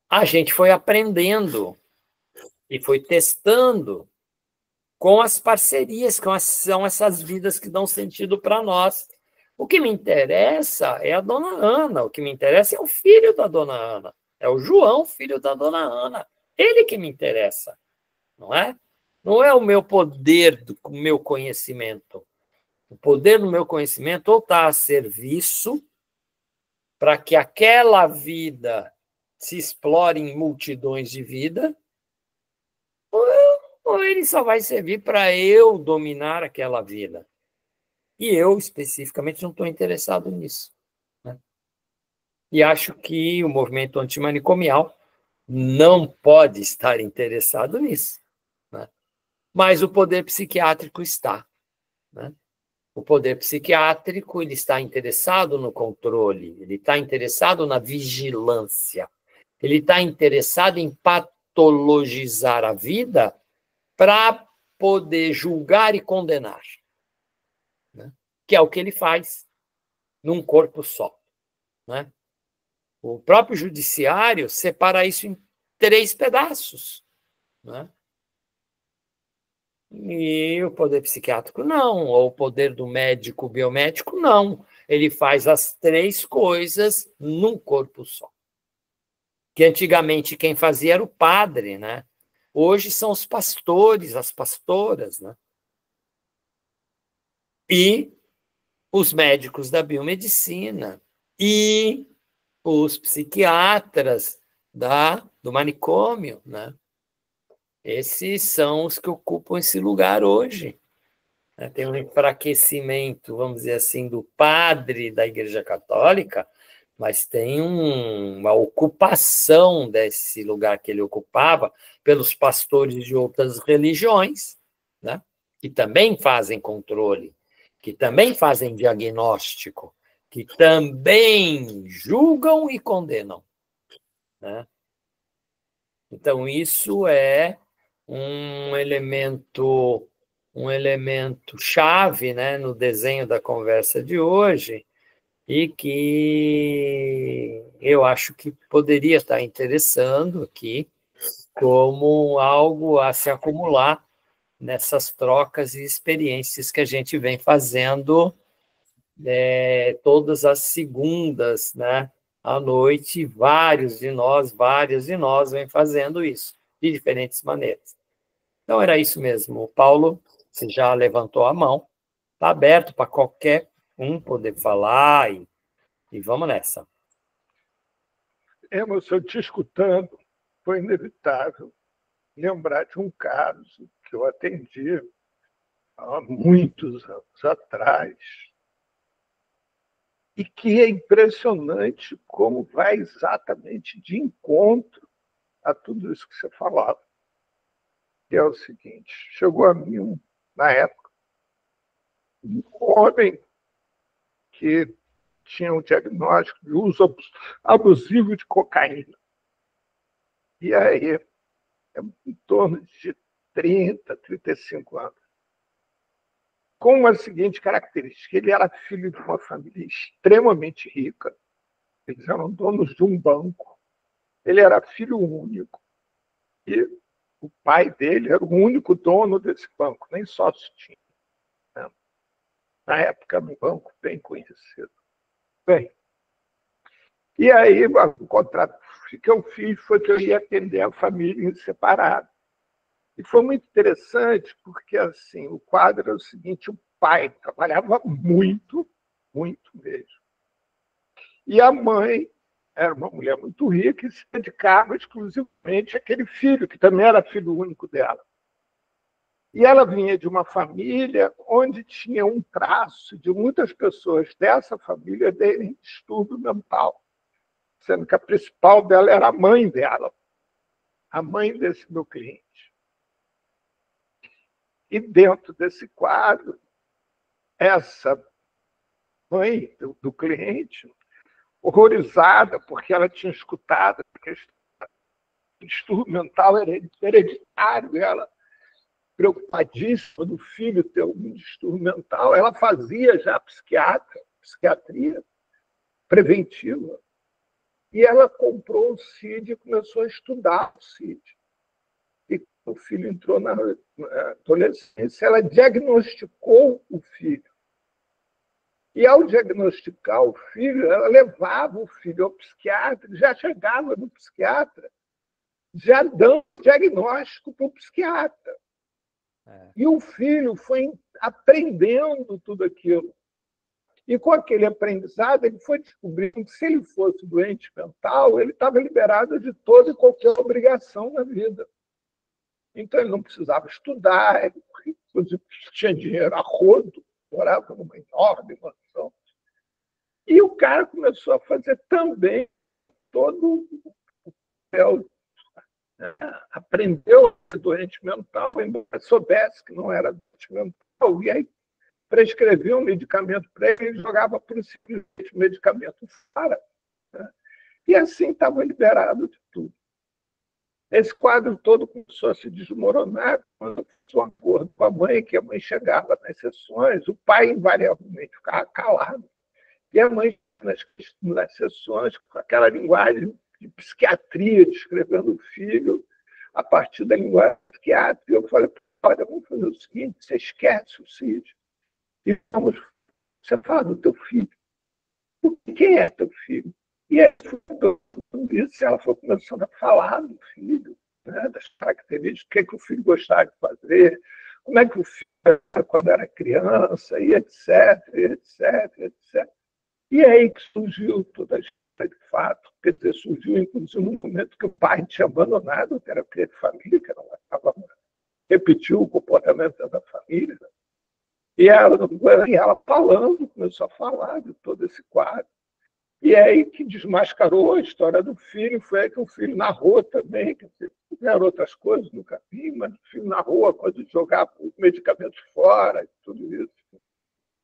a gente foi aprendendo e foi testando com as parcerias, são essas vidas que dão sentido para nós. O que me interessa é a dona Ana, o que me interessa é o filho da dona Ana, é o João, filho da dona Ana. Ele que me interessa, não é? Não é o meu poder, o meu conhecimento. O poder do meu conhecimento ou está a serviço para que aquela vida se explore em multidões de vida, ou ele só vai servir para eu dominar aquela vida. E eu, especificamente, não estou interessado nisso. Né? E acho que o movimento antimanicomial não pode estar interessado nisso. Né? Mas o poder psiquiátrico está. Né? O poder psiquiátrico ele está interessado no controle, ele está interessado na vigilância, ele está interessado em patologizar a vida para poder julgar e condenar, né? Que é o que ele faz num corpo só. Né? O próprio judiciário separa isso em 3 pedaços. Né? E o poder psiquiátrico não, ou o poder do médico biomédico não. Ele faz as 3 coisas num corpo só. Que antigamente quem fazia era o padre, né? Hoje são os pastores, as pastoras, né? E os médicos da biomedicina e os psiquiatras do manicômio, né? Esses são os que ocupam esse lugar hoje. Tem um enfraquecimento, vamos dizer assim, do padre da Igreja Católica, mas tem uma ocupação desse lugar que ele ocupava pelos pastores de outras religiões, né? Que também fazem controle, que também fazem diagnóstico, que também julgam e condenam. Né? Então, isso é um elemento chave, né, no desenho da conversa de hoje, e que eu acho que poderia estar interessando aqui como algo a se acumular nessas trocas e experiências que a gente vem fazendo todas as segundas, né, à noite, várias de nós vem fazendo isso, de diferentes maneiras. Então, era isso mesmo. O Paulo, você já levantou a mão, está aberto para qualquer um poder falar e vamos nessa. Emerson, te escutando, foi inevitável lembrar de um caso que eu atendi há muitos anos atrás e que é impressionante como vai exatamente de encontro a tudo isso que você falava. Que é o seguinte, chegou a mim, na época, um homem que tinha um diagnóstico de uso abusivo de cocaína. E aí, em torno de 30, 35 anos. Com a seguinte característica, ele era filho de uma família extremamente rica, eles eram donos de um banco, ele era filho único, e o pai dele era o único dono desse banco, nem sócio tinha. Né? na época era um banco bem conhecido. Bem, e aí o contrato que eu fiz foi que eu ia atender a família em separado. E foi muito interessante, porque assim, o quadro era o seguinte: o pai trabalhava muito, muito mesmo. E a mãe era uma mulher muito rica e se dedicava exclusivamente àquele filho, que também era filho único dela. E ela vinha de uma família onde tinha um traço de muitas pessoas dessa família terem distúrbio mental, sendo que a principal dela era a mãe dela, a mãe desse meu cliente. E dentro desse quadro, essa mãe do cliente, horrorizada, porque ela tinha escutado que o distúrbio mental era hereditário, ela preocupadíssima do filho ter algum distúrbio mental, ela fazia já psiquiatria preventiva. E ela comprou o CID e começou a estudar o CID. E o filho entrou na adolescência, ela diagnosticou o filho. E, ao diagnosticar o filho, ela levava o filho ao psiquiatra, já chegava no psiquiatra, já dando diagnóstico para o psiquiatra. E o filho foi aprendendo tudo aquilo. E, com aquele aprendizado, ele foi descobrindo que, se ele fosse doente mental, ele estava liberado de toda e qualquer obrigação na vida. Então, ele não precisava estudar, ele, inclusive, tinha dinheiro a rodo, morava numa enorme mansão. E o cara começou a fazer também todo o papel. Aprendeu a ser doente mental, embora soubesse que não era doente mental, e aí prescrevia um medicamento para ele e jogava por simplesmente o medicamento fora. E assim estava liberado de tudo. Esse quadro todo começou a se desmoronar quando eu fiz um acordo com a mãe, que a mãe chegava nas sessões, o pai invariavelmente ficava calado, e a mãe nas sessões com aquela linguagem de psiquiatria, descrevendo o filho a partir da linguagem psiquiátrica. Eu falei: olha, vamos fazer o seguinte, você esquece o CID e vamos, você fala do teu filho. Quem é teu filho? E aí, tudo isso, ela foi começando a falar do filho, né, das características, o que o filho gostava de fazer, como é que o filho era quando era criança, e etc, etc, etc. E é aí que surgiu toda a história de fato. Quer dizer, surgiu, inclusive, no momento que o pai tinha abandonado a terapia de família, que não estava, repetiu o comportamento da família. E ela falando, começou a falar de todo esse quadro. E é aí que desmascarou a história do filho, foi aí que o filho narrou também, quer dizer, fizeram outras coisas no caminho, mas o filho narrou a coisa de jogar os medicamentos fora e tudo isso.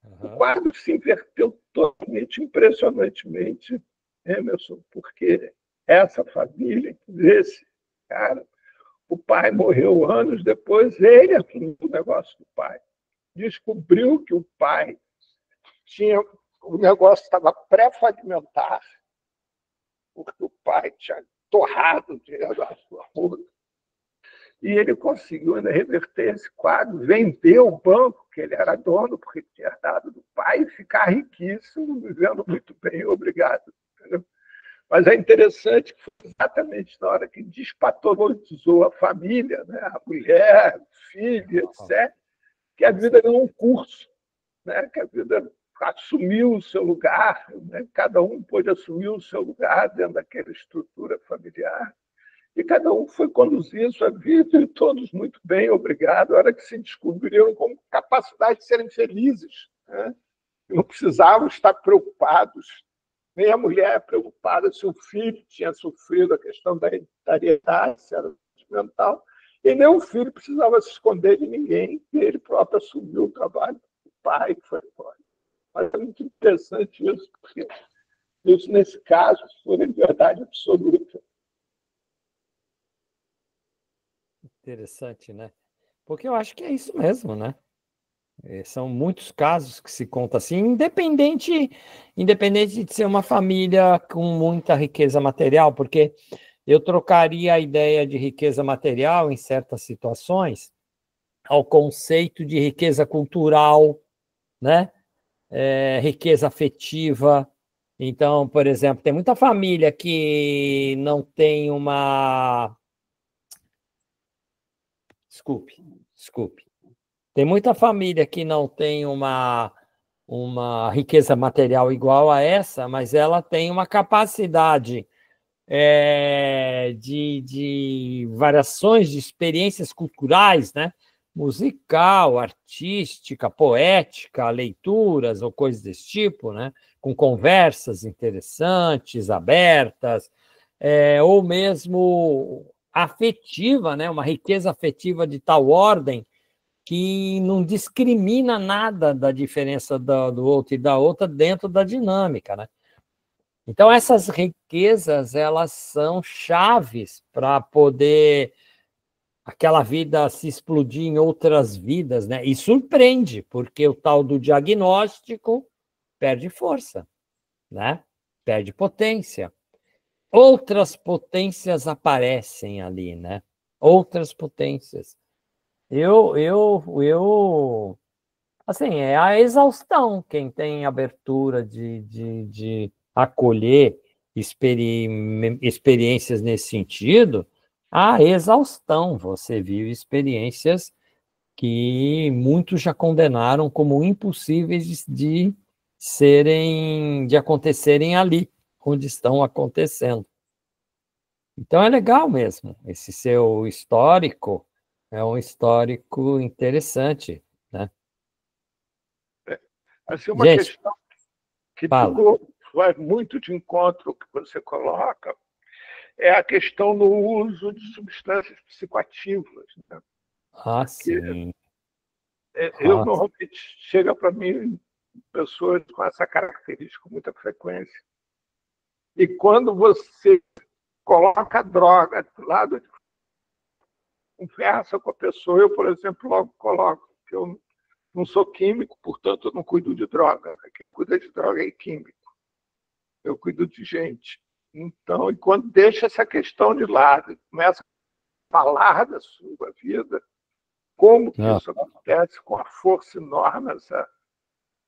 O quadro se inverteu totalmente, impressionantemente, Emerson, porque essa família, esse cara, o pai morreu anos depois, ele assumiu o negócio do pai. Descobriu que o pai tinha... O negócio estava pré-falimentar, porque o pai tinha torrado o dinheiro da sua rua. E ele conseguiu ainda reverter esse quadro, vender o banco que ele era dono, porque tinha herdado do pai, e ficar riquíssimo, vivendo muito bem, obrigado. Entendeu? Mas é interessante que foi exatamente na hora que despatologizou a família, né? A mulher, o filho, etc., que a vida deu um curso, né? Que a vida assumiu o seu lugar, né? Cada um pôde assumir o seu lugar dentro daquela estrutura familiar. E cada um foi conduzir a sua vida, e todos muito bem, obrigado, a hora que se descobriram com capacidade de serem felizes, né? Não precisavam estar preocupados, nem a mulher preocupada se o filho tinha sofrido a questão da hereditariedade, se era mental, e nem o filho precisava se esconder de ninguém, e ele próprio assumiu o trabalho do pai e foi embora. Mas é muito interessante isso, porque isso, nesse caso, foi de verdade absoluta. Interessante, né? Porque eu acho que é isso mesmo, né? São muitos casos que se conta assim, independente de ser uma família com muita riqueza material, porque eu trocaria a ideia de riqueza material em certas situações ao conceito de riqueza cultural, né? riqueza afetiva. Então, por exemplo, tem muita família que não tem uma... Desculpe. Tem muita família que não tem uma riqueza material igual a essa, mas ela tem uma capacidade de variações de experiências culturais, né? Musical, artística, poética, leituras ou coisas desse tipo, né? Com conversas interessantes, abertas, ou mesmo afetiva, né? Uma riqueza afetiva de tal ordem que não discrimina nada da diferença do outro e da outra dentro da dinâmica, né? Então, essas riquezas, elas são chaves para poder aquela vida se explodir em outras vidas, né? E surpreende, porque o tal do diagnóstico perde força, né? Perde potência. Outras potências aparecem ali, né? Outras potências. Assim, é a exaustão quem tem abertura de acolher experiências nesse sentido, a exaustão. Você vive experiências que muitos já condenaram como impossíveis de acontecerem ali, onde estão acontecendo. Então é legal mesmo, esse seu histórico é um histórico interessante, né? Assim, uma Gente, questão que fala. vai muito de encontro que você coloca é a questão do uso de substâncias psicoativas, né? Ah, Que sim. eu Ah, normalmente chega para mim pessoas com essa característica com muita frequência. E quando você coloca a droga do lado de conversa com a pessoa, eu, por exemplo, logo coloco que eu não sou químico, portanto, eu não cuido de droga. Quem cuida de droga é químico. Eu cuido de gente. Então, e quando deixa essa questão de lado e começa a falar da sua vida, como que ah. isso acontece com a força enorme, essa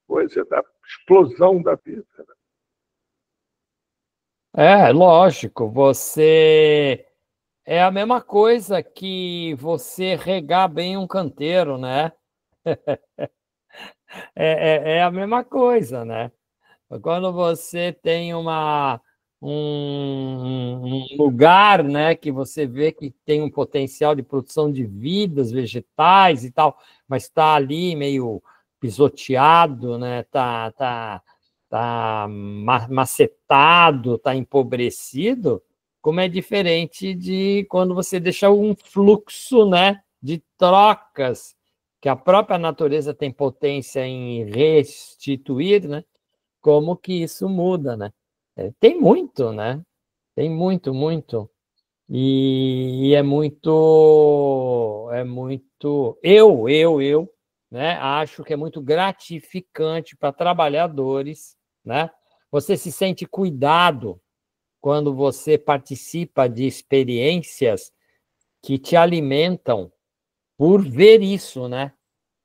coisa da explosão da vida. Lógico, você é a mesma coisa que você regar bem um canteiro, né? É a mesma coisa, né? Quando você tem um lugar, né, que você vê que tem um potencial de produção de vidas vegetais e tal, mas está ali meio pisoteado, né, tá macetado, tá empobrecido, como é diferente de quando você deixa um fluxo, né, de trocas que a própria natureza tem potência em restituir, né? Como que isso muda, né? Tem muito, né? Tem muito, muito. E eu, né? Acho que é muito gratificante para trabalhadores, né? Você se sente cuidado quando você participa de experiências que te alimentam por ver isso, né?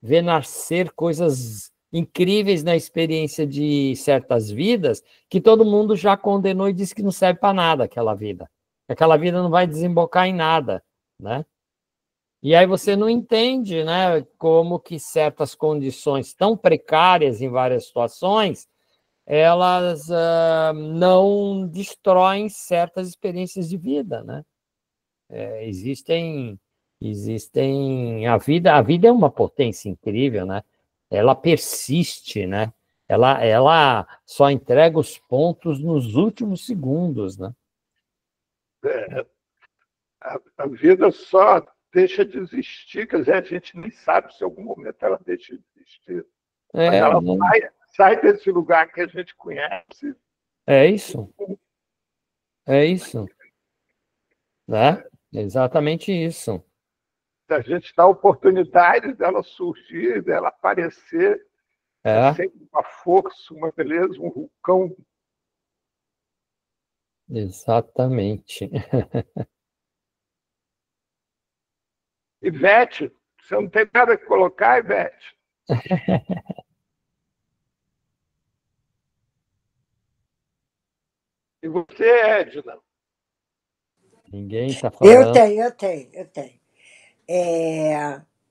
Ver nascer coisas incríveis na experiência de certas vidas que todo mundo já condenou e disse que não serve para nada aquela vida. Aquela vida não vai desembocar em nada, né? E aí você não entende, né, como que certas condições tão precárias em várias situações, elas não destroem certas experiências de vida, né? Existem a vida é uma potência incrível, né? Ela persiste, né? Ela só entrega os pontos nos últimos segundos, né? A vida só deixa de existir, quer dizer, a gente nem sabe se em algum momento ela deixa de existir, mas ela Não, sai desse lugar que a gente conhece. é isso, é isso, né? Exatamente isso. A gente dá a oportunidade dela surgir, dela aparecer, é É, sempre uma força, uma beleza, um vulcão. exatamente. Ivete, você não tem nada que colocar, Ivete? E você, Edna? Ninguém está Eu falando. tenho.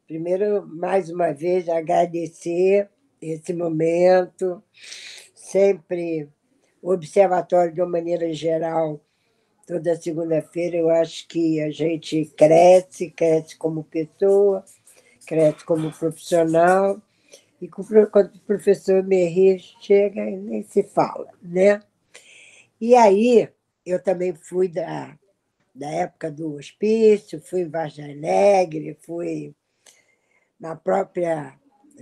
Primeiro, mais uma vez, agradecer esse momento. Sempre o Observatório, de uma maneira geral, toda segunda-feira, eu acho que a gente cresce como pessoa, cresce como profissional, e quando o professor Merri chega, nem se fala, né? E aí, eu também fui da época do hospício, fui em Vargem Alegre, fui na própria,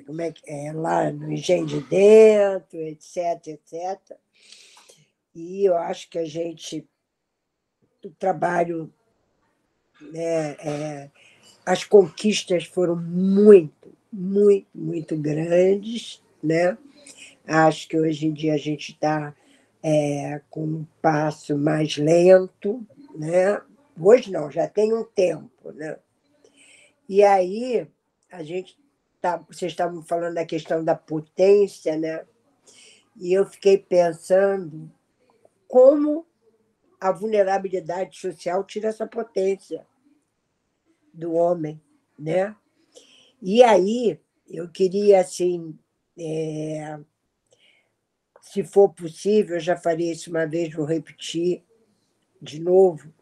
como é que é, lá no Engenho de Dentro, etc, etc. E eu acho que o trabalho, as conquistas foram muito grandes, né? Acho que hoje em dia a gente está com um passo mais lento, né? Hoje não, já tem um tempo, né? E aí, vocês estavam falando da questão da potência, né? E eu fiquei pensando como a vulnerabilidade social tira essa potência do homem, né? E aí, eu queria, assim, se for possível, eu já falei isso uma vez, vou repetir de novo,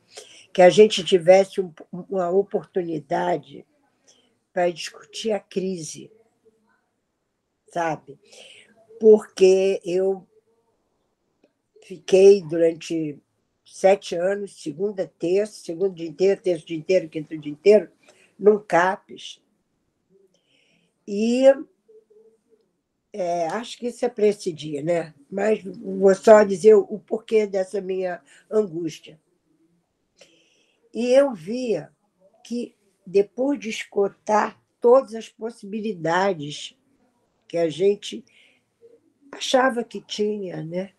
que a gente tivesse uma oportunidade para discutir a crise, sabe? Porque eu fiquei durante 7 anos, segunda, terça, segundo dia inteiro, terço dia inteiro, quinto dia inteiro, num CAPES. E acho que isso é para esse dia, né? Mas vou só dizer o porquê dessa minha angústia. E eu via que, depois de esgotar todas as possibilidades que a gente achava que tinha, né?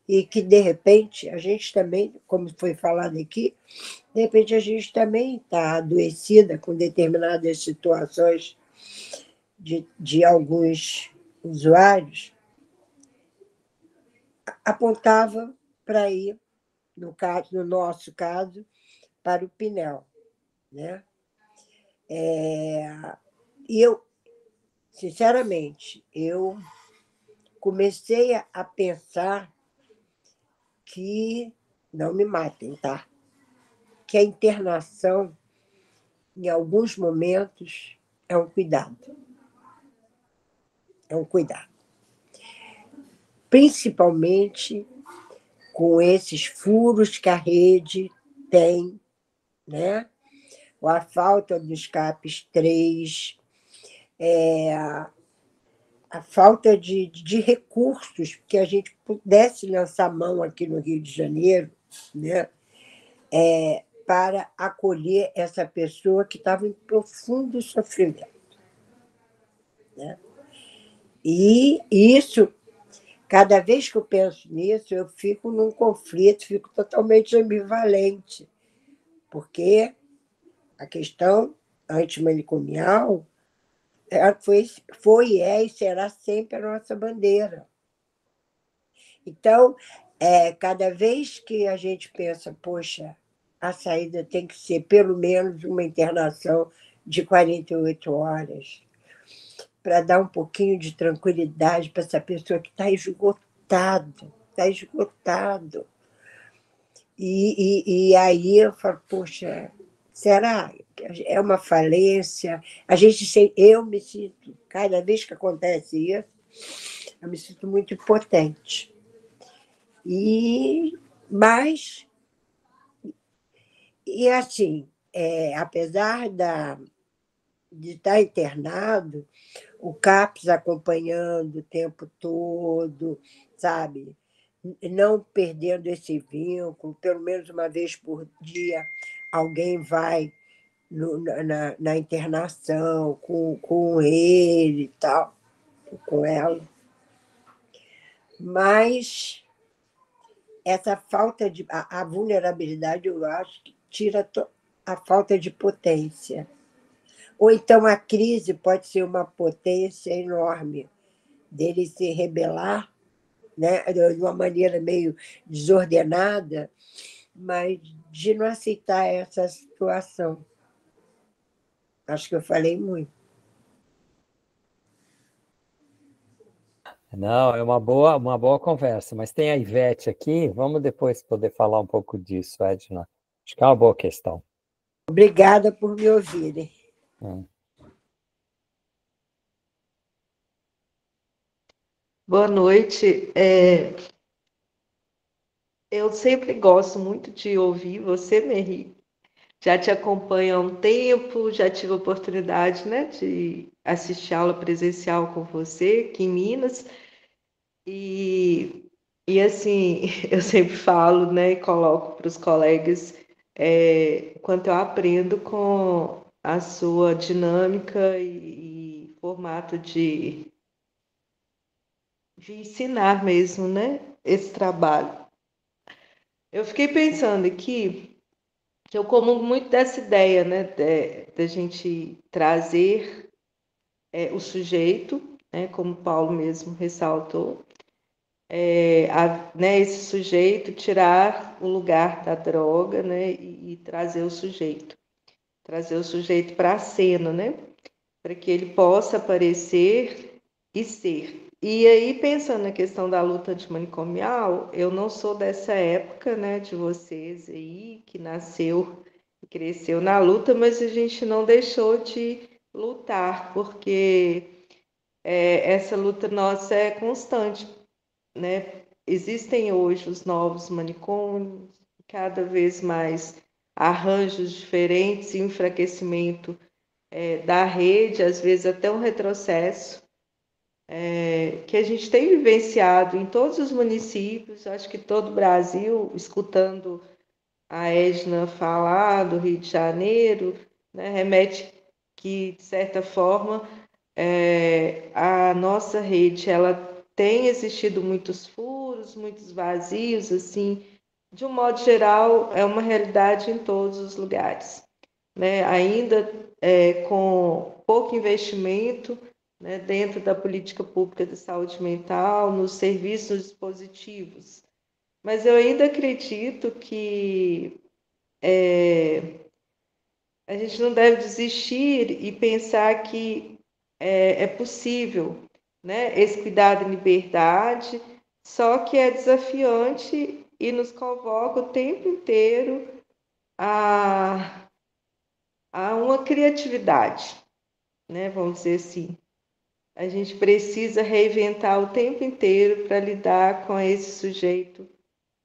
E que, de repente, a gente também, como foi falado aqui, de repente a gente também está adoecida com determinadas situações de alguns usuários, apontava para ir, no nosso caso, para o Pinel, né? E eu, sinceramente, eu comecei a pensar que, não me matem, tá? Que a internação, em alguns momentos, é um cuidado. É um cuidado. Principalmente com esses furos que a rede tem, né? A falta dos CAPs 3, a falta de recursos que a gente pudesse lançar mão aqui no Rio de Janeiro, né? Para acolher essa pessoa que estava em profundo sofrimento, né? E isso, cada vez que eu penso nisso, eu fico num conflito, fico totalmente ambivalente, porque a questão antimanicomial foi, é e será sempre a nossa bandeira. Então, cada vez que a gente pensa, poxa, a saída tem que ser pelo menos uma internação de 48 horas, para dar um pouquinho de tranquilidade para essa pessoa que está esgotado, está esgotado. E aí eu falo, poxa, será que é uma falência? Eu me sinto, cada vez que acontece isso, eu me sinto muito impotente. Mas, assim, apesar de estar internado, o CAPS acompanhando o tempo todo, sabe? Não perdendo esse vínculo, pelo menos uma vez por dia, alguém vai na internação com ele e tal, com ela. Mas essa falta a vulnerabilidade, eu acho que tira a falta de potência. Ou então a crise pode ser uma potência enorme dele se rebelar né, de uma maneira meio desordenada, mas de não aceitar essa situação. Acho que eu falei muito. Não, é uma boa conversa, mas tem a Ivete aqui, vamos depois poder falar um pouco disso, Edna. Acho que é uma boa questão. Obrigada por me ouvirem. Boa noite. Eu sempre gosto muito de ouvir você, Merri. Já te acompanho há um tempo, já tive a oportunidade, né, de assistir aula presencial com você aqui em Minas. E assim, eu sempre falo, né, e coloco para os colegas quanto eu aprendo com a sua dinâmica e formato de ensinar mesmo, né, esse trabalho. Eu fiquei pensando aqui que eu comungo muito dessa ideia, né, da gente trazer o sujeito, né, como o Paulo mesmo ressaltou, né, esse sujeito tirar o lugar da droga, né, e trazer o sujeito para a cena, né, para que ele possa aparecer e ser. E aí, pensando na questão da luta antimanicomial, eu não sou dessa época, né, de vocês aí, que nasceu e cresceu na luta, mas a gente não deixou de lutar, porque essa luta nossa é constante, né? Existem hoje os novos manicômios, cada vez mais arranjos diferentes, enfraquecimento da rede, às vezes até um retrocesso, que a gente tem vivenciado em todos os municípios, acho que todo o Brasil, escutando a Edna falar do Rio de Janeiro, né, remete que, de certa forma, a nossa rede ela tem existido muitos furos, muitos vazios, assim, de um modo geral, é uma realidade em todos os lugares, né? Ainda com pouco investimento, né, dentro da política pública de saúde mental, nos serviços dispositivos. Mas eu ainda acredito que a gente não deve desistir e pensar que é possível, né, esse cuidado em liberdade, só que é desafiante e nos convoca o tempo inteiro a, a uma criatividade, né, vamos dizer assim. A gente precisa reinventar o tempo inteiro para lidar com esse sujeito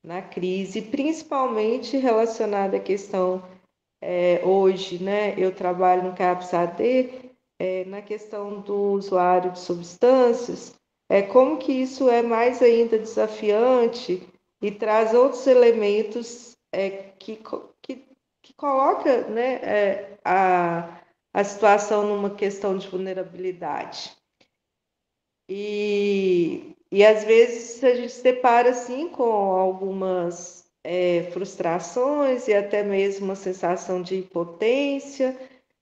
na crise, principalmente relacionado à questão hoje, né? Eu trabalho no CAPS-AD, na questão do usuário de substâncias, como que isso é mais ainda desafiante e traz outros elementos que coloca, né, a situação numa questão de vulnerabilidade. E às vezes a gente se depara assim com algumas frustrações e até mesmo uma sensação de impotência,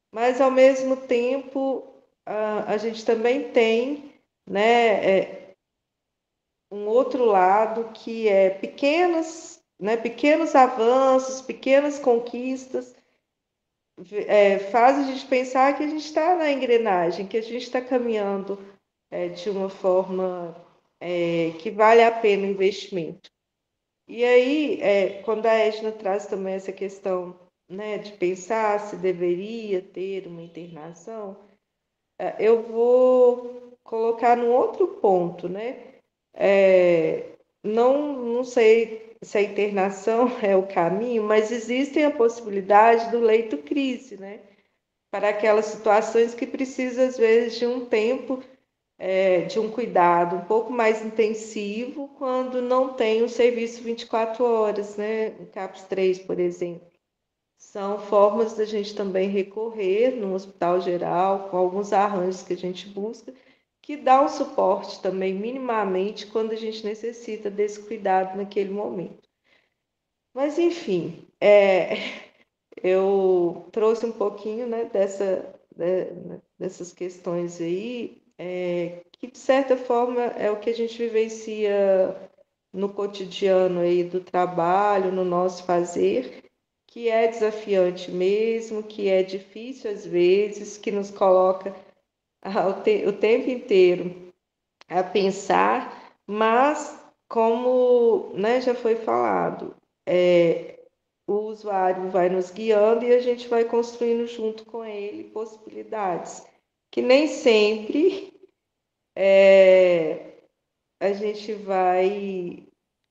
mas ao mesmo tempo a gente também tem, né, um outro lado que é pequenos avanços, pequenas conquistas, faz a gente pensar que a gente está na engrenagem, que a gente está caminhando de uma forma que vale a pena o investimento. E aí, quando a Edna traz também essa questão, né, de pensar se deveria ter uma internação, eu vou colocar num outro ponto, né? Não sei se a internação é o caminho, mas existe a possibilidade do leito crise, né? Para aquelas situações que precisam, às vezes, de um tempo de um cuidado um pouco mais intensivo quando não tem o serviço 24 horas, né? O CAPS 3, por exemplo. São formas da gente também recorrer no hospital geral, com alguns arranjos que a gente busca, que dá um suporte também minimamente quando a gente necessita desse cuidado naquele momento. Mas, enfim, eu trouxe um pouquinho, né, dessas questões aí, que de certa forma é o que a gente vivencia no cotidiano aí do trabalho, no nosso fazer, que é desafiante mesmo, que é difícil às vezes, que nos coloca o tempo inteiro a pensar, mas como, né, já foi falado, o usuário vai nos guiando e a gente vai construindo junto com ele possibilidades que nem sempre a gente vai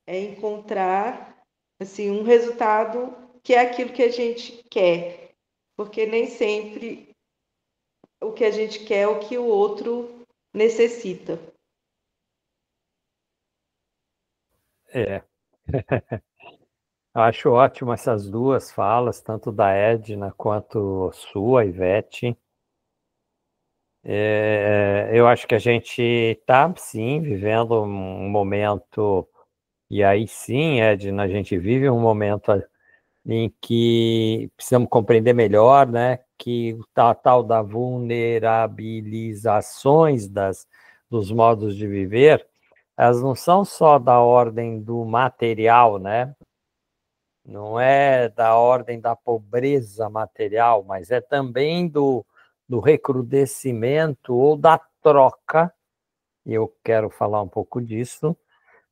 encontrar assim um resultado que é aquilo que a gente quer, porque nem sempre o que a gente quer é o que o outro necessita. É. Eu acho ótimo essas duas falas, tanto da Edna quanto sua, Ivete. Eu acho que a gente está, sim, vivendo um momento, e aí sim, Edna, a gente vive um momento em que precisamos compreender melhor, né, que o tal da vulnerabilizações dos modos de viver, elas não são só da ordem do material, né? Não é da ordem da pobreza material, mas é também do recrudescimento ou da troca, e eu quero falar um pouco disso,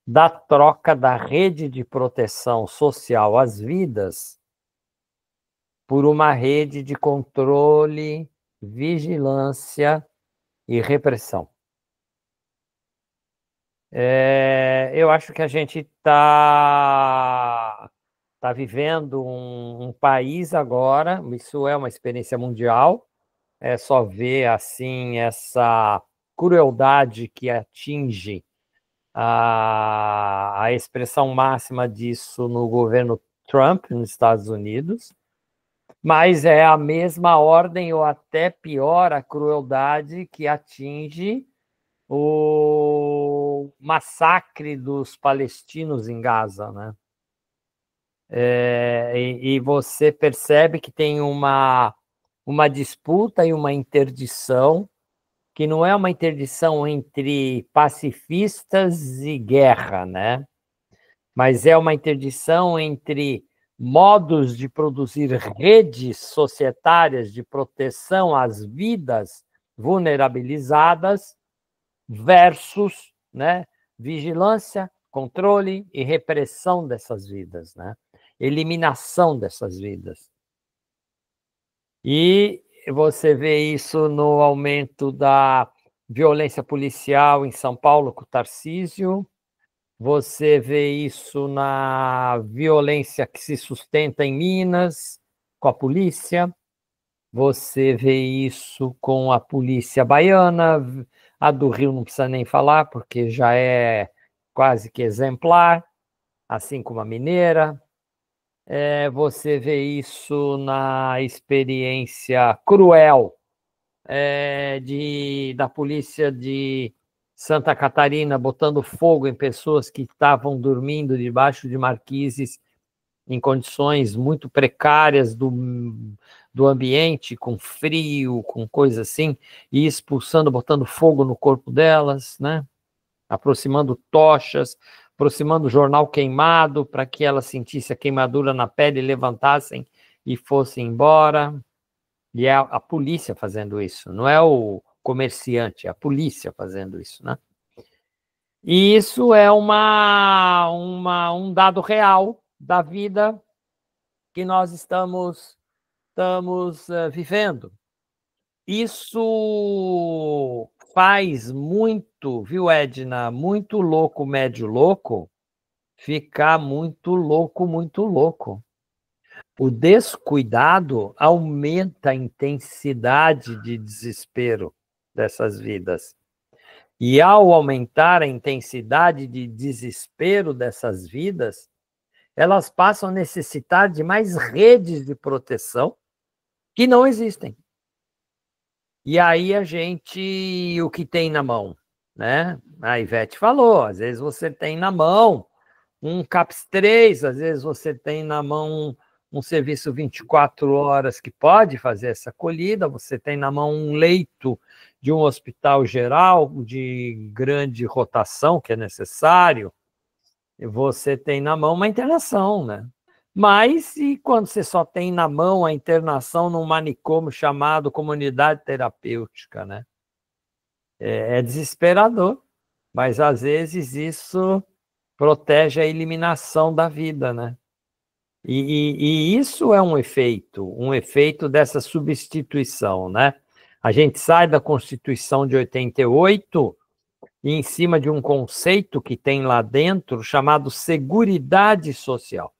da troca da rede de proteção social às vidas por uma rede de controle, vigilância e repressão. Eu acho que a gente está vivendo um país agora, isso é uma experiência mundial, é só ver assim essa crueldade que atinge a expressão máxima disso no governo Trump, nos Estados Unidos, mas é a mesma ordem ou até pior a crueldade que atinge o massacre dos palestinos em Gaza, né? E você percebe que tem uma disputa e uma interdição, que não é uma interdição entre pacifistas e guerra, né? Mas é uma interdição entre modos de produzir redes societárias de proteção às vidas vulnerabilizadas versus, né, vigilância, controle e repressão dessas vidas, né? Eliminação dessas vidas. E você vê isso no aumento da violência policial em São Paulo com o Tarcísio, você vê isso na violência que se sustenta em Minas com a polícia, você vê isso com a polícia baiana, a do Rio não precisa nem falar, porque já é quase que exemplar, assim como a mineira. Você vê isso na experiência cruel da polícia de Santa Catarina botando fogo em pessoas que estavam dormindo debaixo de marquises em condições muito precárias do ambiente, com frio, com coisa assim, e expulsando, botando fogo no corpo delas, né? Aproximando tochas, aproximando o jornal queimado para que elas sentissem a queimadura na pele, levantassem e fossem embora. E é a polícia fazendo isso, não é o comerciante, é a polícia fazendo isso, né? E isso é um dado real da vida que nós estamos vivendo. Isso faz muito, viu, Edna, muito louco, médio louco, ficar muito louco, muito louco. O descuidado aumenta a intensidade de desespero dessas vidas. E ao aumentar a intensidade de desespero dessas vidas, elas passam a necessitar de mais redes de proteção que não existem. E aí o que tem na mão, né? A Ivete falou, às vezes você tem na mão um CAPS 3, às vezes você tem na mão um serviço 24 horas que pode fazer essa acolhida, você tem na mão um leito de um hospital geral de grande rotação, que é necessário, e você tem na mão uma internação, né? Mas e quando você só tem na mão a internação num manicômio chamado comunidade terapêutica, né? É desesperador, mas às vezes isso protege a eliminação da vida, né? E isso é um efeito dessa substituição, né? A gente sai da Constituição de 88 e em cima de um conceito que tem lá dentro chamado Seguridade Social.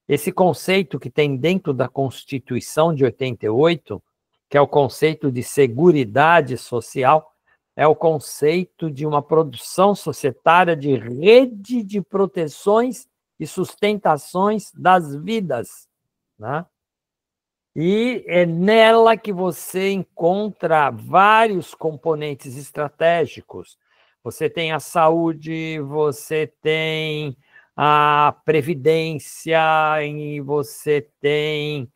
Esse conceito que tem dentro da Constituição de 88, que é o conceito de Seguridade Social, é o conceito de uma produção societária de rede de proteções e sustentações das vidas, né? E é nela que você encontra vários componentes estratégicos. Você tem a saúde, você tem a previdência, e você tem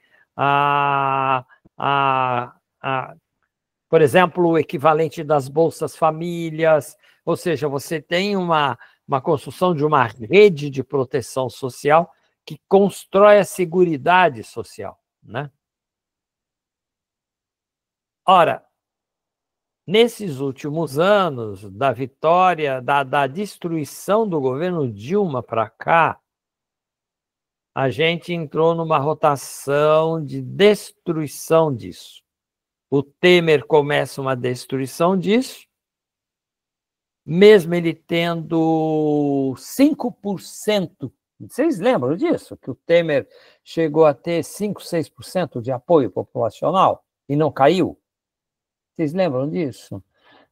por exemplo, o equivalente das bolsas famílias, ou seja, você tem uma construção de uma rede de proteção social que constrói a seguridade social, né? Ora, nesses últimos anos, da vitória, da destruição do governo Dilma para cá, a gente entrou numa rotação de destruição disso. O Temer começa uma destruição disso, mesmo ele tendo 5%. Vocês lembram disso? Que o Temer chegou a ter 5%, 6% de apoio populacional e não caiu? Vocês lembram disso?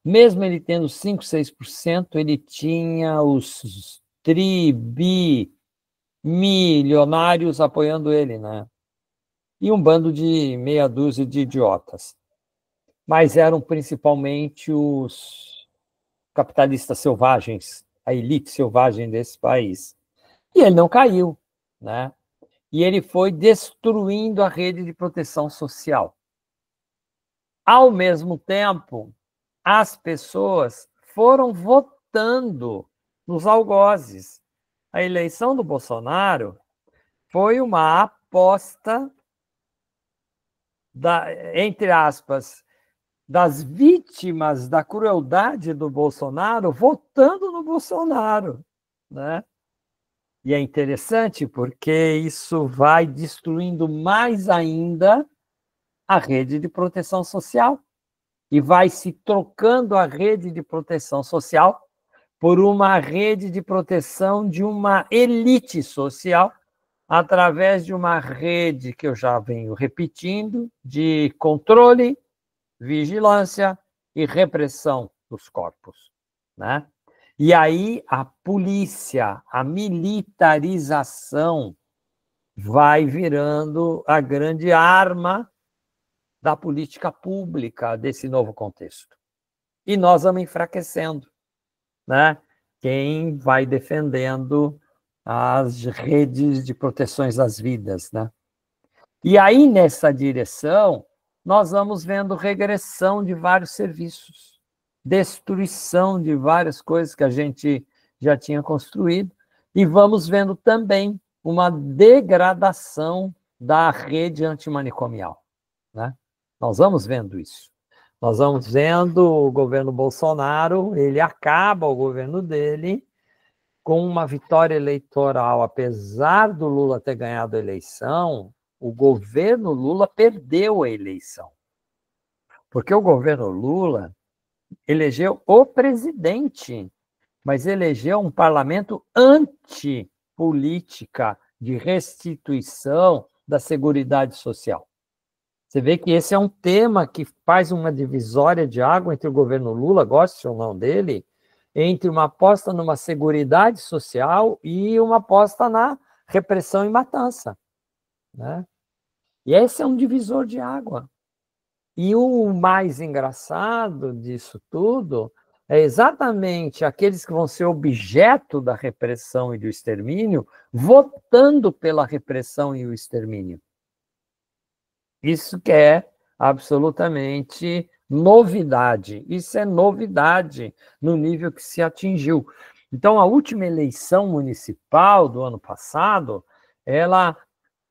Mesmo ele tendo 5%, 6%, ele tinha os milionários apoiando ele, né? E um bando de meia dúzia de idiotas. Mas eram principalmente os capitalistas selvagens, a elite selvagem desse país. E ele não caiu, né? E ele foi destruindo a rede de proteção social. Ao mesmo tempo, as pessoas foram votando nos algozes. A eleição do Bolsonaro foi uma aposta, entre aspas, das vítimas da crueldade do Bolsonaro votando no Bolsonaro, né? E é interessante porque isso vai destruindo mais ainda a rede de proteção social e vai se trocando a rede de proteção social por uma rede de proteção de uma elite social através de uma rede que eu já venho repetindo de controle, vigilância e repressão dos corpos, né? E aí a polícia, a militarização vai virando a grande arma da política pública desse novo contexto. E nós vamos enfraquecendo, né? Quem vai defendendo as redes de proteções das vidas, né? E aí, nessa direção, nós vamos vendo regressão de vários serviços, destruição de várias coisas que a gente já tinha construído, e vamos vendo também uma degradação da rede antimanicomial, né? Nós vamos vendo isso. Nós vamos vendo o governo Bolsonaro, ele acaba o governo dele com uma vitória eleitoral. Apesar do Lula ter ganhado a eleição, o governo Lula perdeu a eleição. Porque o governo Lula elegeu o presidente, mas elegeu um parlamento antipolítica de restituição da Seguridade Social. Você vê que esse é um tema que faz uma divisória de água entre o governo Lula, goste ou não dele, entre uma aposta numa Seguridade Social e uma aposta na repressão e matança, né? E esse é um divisor de água. E o mais engraçado disso tudo é exatamente aqueles que vão ser objeto da repressão e do extermínio votando pela repressão e o extermínio. Isso que é absolutamente novidade. Isso é novidade no nível que se atingiu. Então, a última eleição municipal do ano passado, ela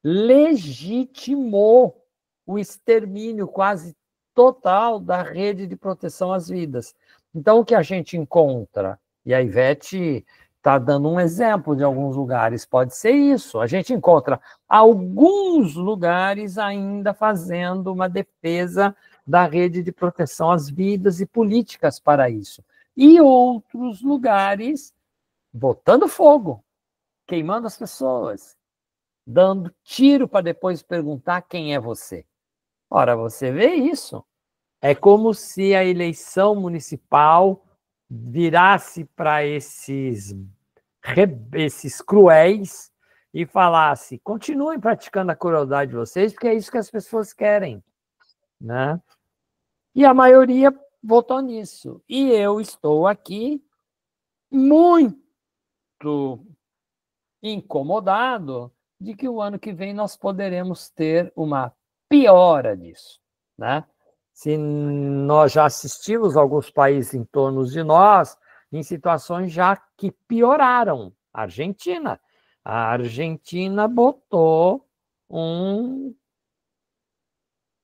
legitimou o extermínio quase total da rede de proteção às vidas. Então, o que a gente encontra, e a Ivete está dando um exemplo de alguns lugares, pode ser isso. A gente encontra alguns lugares ainda fazendo uma defesa da rede de proteção às vidas e políticas para isso. E outros lugares botando fogo, queimando as pessoas, dando tiro para depois perguntar quem é você. Ora, você vê isso. É como se a eleição municipal virasse para esses cruéis e falasse: continuem praticando a crueldade de vocês, porque é isso que as pessoas querem, né? E a maioria votou nisso. E eu estou aqui muito incomodado de que o ano que vem nós poderemos ter uma piora disso, né? Se nós já assistimos alguns países em torno de nós em situações já que pioraram. A Argentina botou um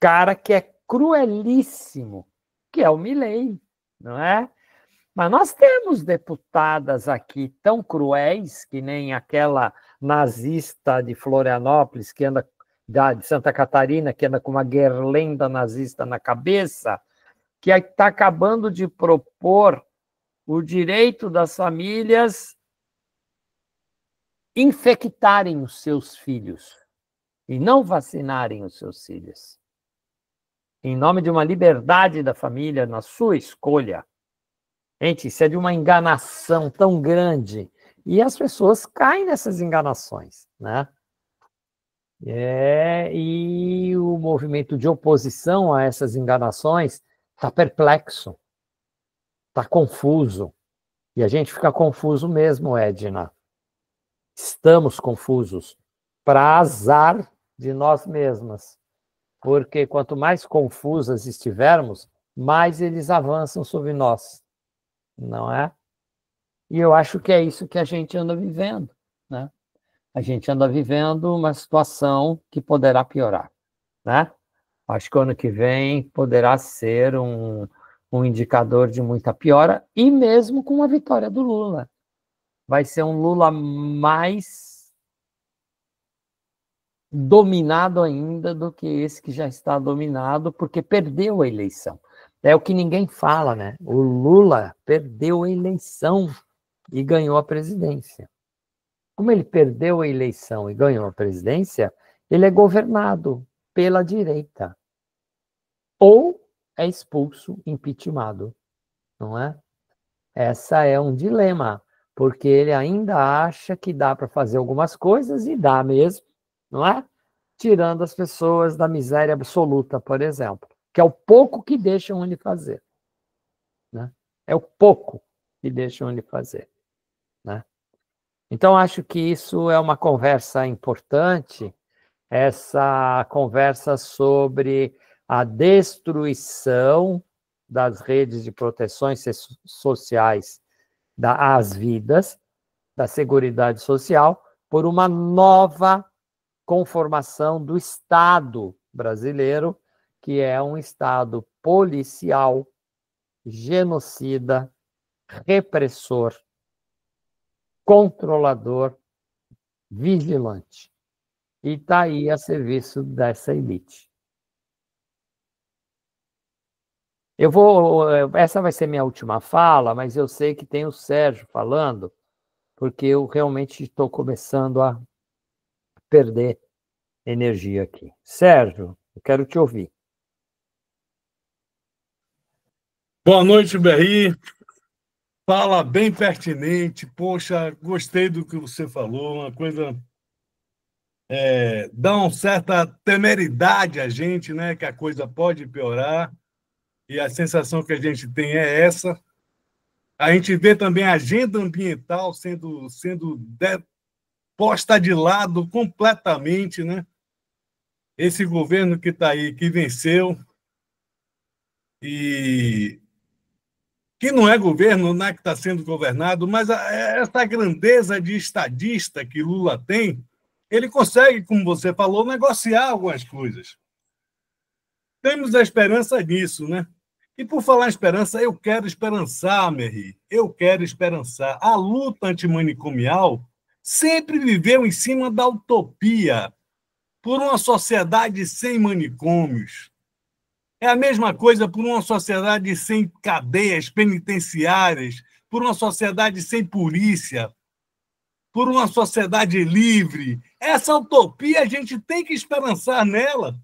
cara que é cruelíssimo, que é o Milei, não é? Mas nós temos deputadas aqui tão cruéis, que nem aquela nazista de Florianópolis, que anda de Santa Catarina, que anda com uma guirlanda nazista na cabeça, que está acabando de propor o direito das famílias infectarem os seus filhos e não vacinarem os seus filhos. Em nome de uma liberdade da família na sua escolha. Gente, isso é de uma enganação tão grande. E as pessoas caem nessas enganações, né? E o movimento de oposição a essas enganações está perplexo, está confuso. E a gente fica confuso mesmo, Edna. Estamos confusos para azar de nós mesmas. Porque quanto mais confusas estivermos, mais eles avançam sobre nós. Não é? E eu acho que é isso que a gente anda vivendo, né? A gente anda vivendo uma situação que poderá piorar, né? Acho que o ano que vem poderá ser um indicador de muita piora, e mesmo com a vitória do Lula. Vai ser um Lula mais dominado ainda do que esse que já está dominado, porque perdeu a eleição. É o que ninguém fala, né? O Lula perdeu a eleição e ganhou a presidência. Como ele perdeu a eleição e ganhou a presidência, ele é governado pela direita. Ou é expulso, impeachmentado, não é? Essa é um dilema, porque ele ainda acha que dá para fazer algumas coisas, e dá mesmo, não é? Tirando as pessoas da miséria absoluta, por exemplo, que é o pouco que deixam ele fazer, né? É o pouco que deixam ele fazer, né? Então, acho que isso é uma conversa importante, essa conversa sobre a destruição das redes de proteções sociais às vidas, da Seguridade Social, por uma nova conformação do Estado brasileiro, que é um Estado policial, genocida, repressor, controlador, vigilante. E está aí a serviço dessa elite. Essa vai ser minha última fala, mas eu sei que tem o Sérgio falando, porque eu realmente estou começando a perder energia aqui. Sérgio, eu quero te ouvir. Boa noite, Berri. Fala bem pertinente. Poxa, gostei do que você falou. Uma coisa dá uma certa temeridade a gente, né? Que a coisa pode piorar. E a sensação que a gente tem é essa. A gente vê também a agenda ambiental sendo posta de lado completamente, né? Esse governo que está aí, que venceu, e que não é governo, não é que está sendo governado, mas essa grandeza de estadista que Lula tem, ele consegue, como você falou, negociar algumas coisas. Temos a esperança nisso, né? E por falar em esperança, eu quero esperançar, Merri. Eu quero esperançar. A luta antimanicomial sempre viveu em cima da utopia por uma sociedade sem manicômios. É a mesma coisa por uma sociedade sem cadeias penitenciárias, por uma sociedade sem polícia, por uma sociedade livre. Essa utopia a gente tem que esperançar nela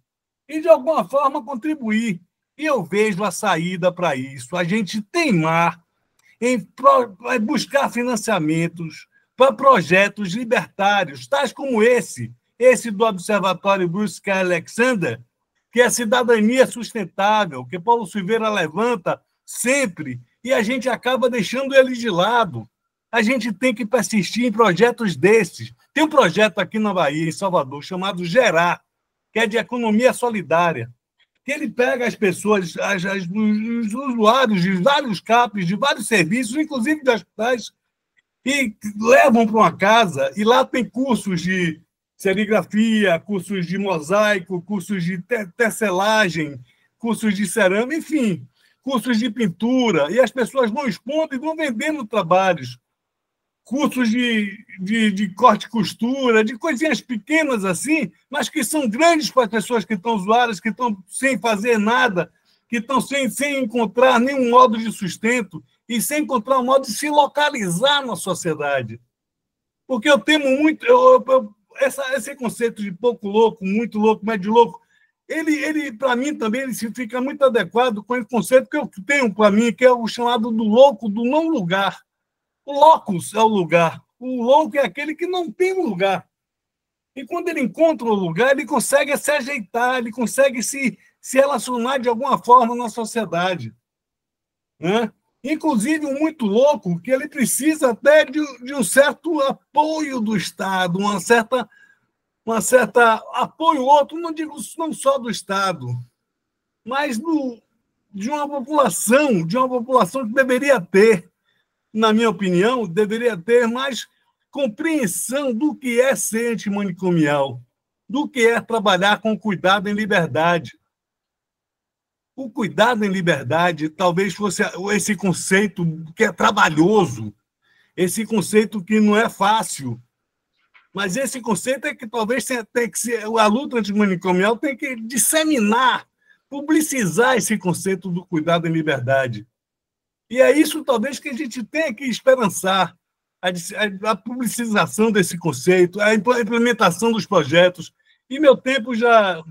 e, de alguma forma, contribuir. E eu vejo a saída para isso. A gente teimar em buscar financiamentos para projetos libertários, tais como esse do Observatório Bruce K. Alexander, que é a cidadania sustentável, que Paulo Silveira levanta sempre, e a gente acaba deixando ele de lado. A gente tem que persistir em projetos desses. Tem um projeto aqui na Bahia, em Salvador, chamado Gerar, que é de economia solidária, que ele pega as pessoas, os usuários de vários CAPs, de vários serviços, inclusive de hospitais, e levam para uma casa, e lá tem cursos de serigrafia, cursos de mosaico, cursos de tecelagem, cursos de cerâmica, enfim, cursos de pintura, e as pessoas vão expondo e vão vendendo trabalhos, cursos de corte e costura, de coisinhas pequenas assim, mas que são grandes para as pessoas que estão usuárias, que estão sem fazer nada, que estão sem encontrar nenhum modo de sustento e sem encontrar um modo de se localizar na sociedade. Porque eu temo muito... esse conceito de pouco louco, muito louco, médio louco, ele para mim também, ele fica muito adequado com esse conceito que eu tenho para mim, que é o chamado do louco do não lugar. O locus é o lugar. O louco é aquele que não tem um lugar. E quando ele encontra um lugar, ele consegue se ajeitar, ele consegue se relacionar de alguma forma na sociedade. Né? Inclusive, um muito louco, que ele precisa até de um certo apoio do Estado, uma certa apoio outro, não digo não só do Estado, mas de uma população que deveria ter, na minha opinião, deveria ter mais compreensão do que é ser antimanicomial, do que é trabalhar com cuidado em liberdade. O cuidado em liberdade talvez fosse esse conceito que é trabalhoso, esse conceito que não é fácil, mas esse conceito é que talvez tenha que ser, a luta antimanicomial tem que disseminar, publicizar esse conceito do cuidado em liberdade. E é isso, talvez, que a gente tenha que esperançar, a publicização desse conceito, a implementação dos projetos. E meu tempo já...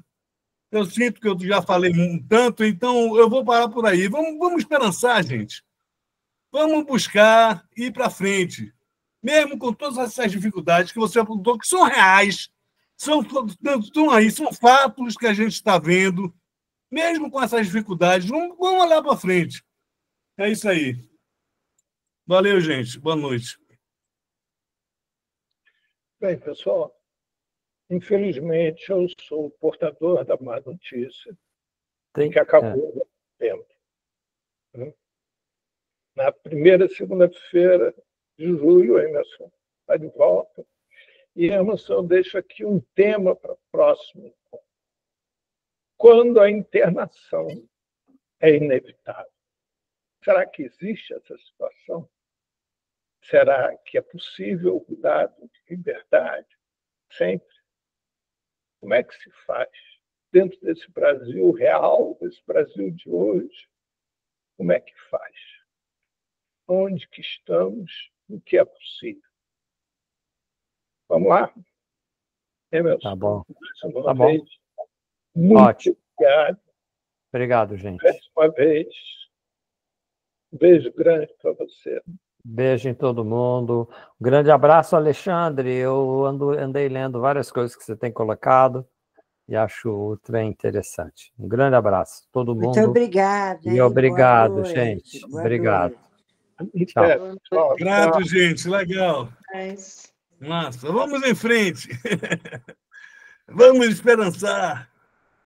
Eu sinto que eu já falei tanto, então eu vou parar por aí. Vamos esperançar, gente. Vamos buscar ir para frente. Mesmo com todas essas dificuldades que você apontou, que são reais, estão aí, são fatos que a gente está vendo. Mesmo com essas dificuldades, vamos olhar para frente. É isso aí. Valeu, gente. Boa noite. Bem, pessoal, infelizmente eu sou o portador da má notícia que acabou o tempo. Né? Na primeira segunda-feira de julho, a Emerson está de volta. E, Emerson, eu deixo aqui um tema para o próximo. Quando a internação é inevitável. Será que existe essa situação? Será que é possível o cuidado de liberdade sempre? Como é que se faz? Dentro desse Brasil real, desse Brasil de hoje, como é que faz? Onde que estamos? O que é possível? Vamos lá? Emerson, tá bom. Mais uma tá vez, bom. muito Ótimo. obrigado. Obrigado, gente. Mais uma vez, um beijo grande para você. Beijo em todo mundo. Um grande abraço, Alexandre. Eu andei lendo várias coisas que você tem colocado e acho o trem interessante. Um grande abraço, todo mundo. Muito obrigada. E obrigado, Boa noite. gente. Boa Obrigado. noite. Tchau. Tchau. Grato, gente. Legal. Mas... Massa. Vamos em frente. Vamos esperançar.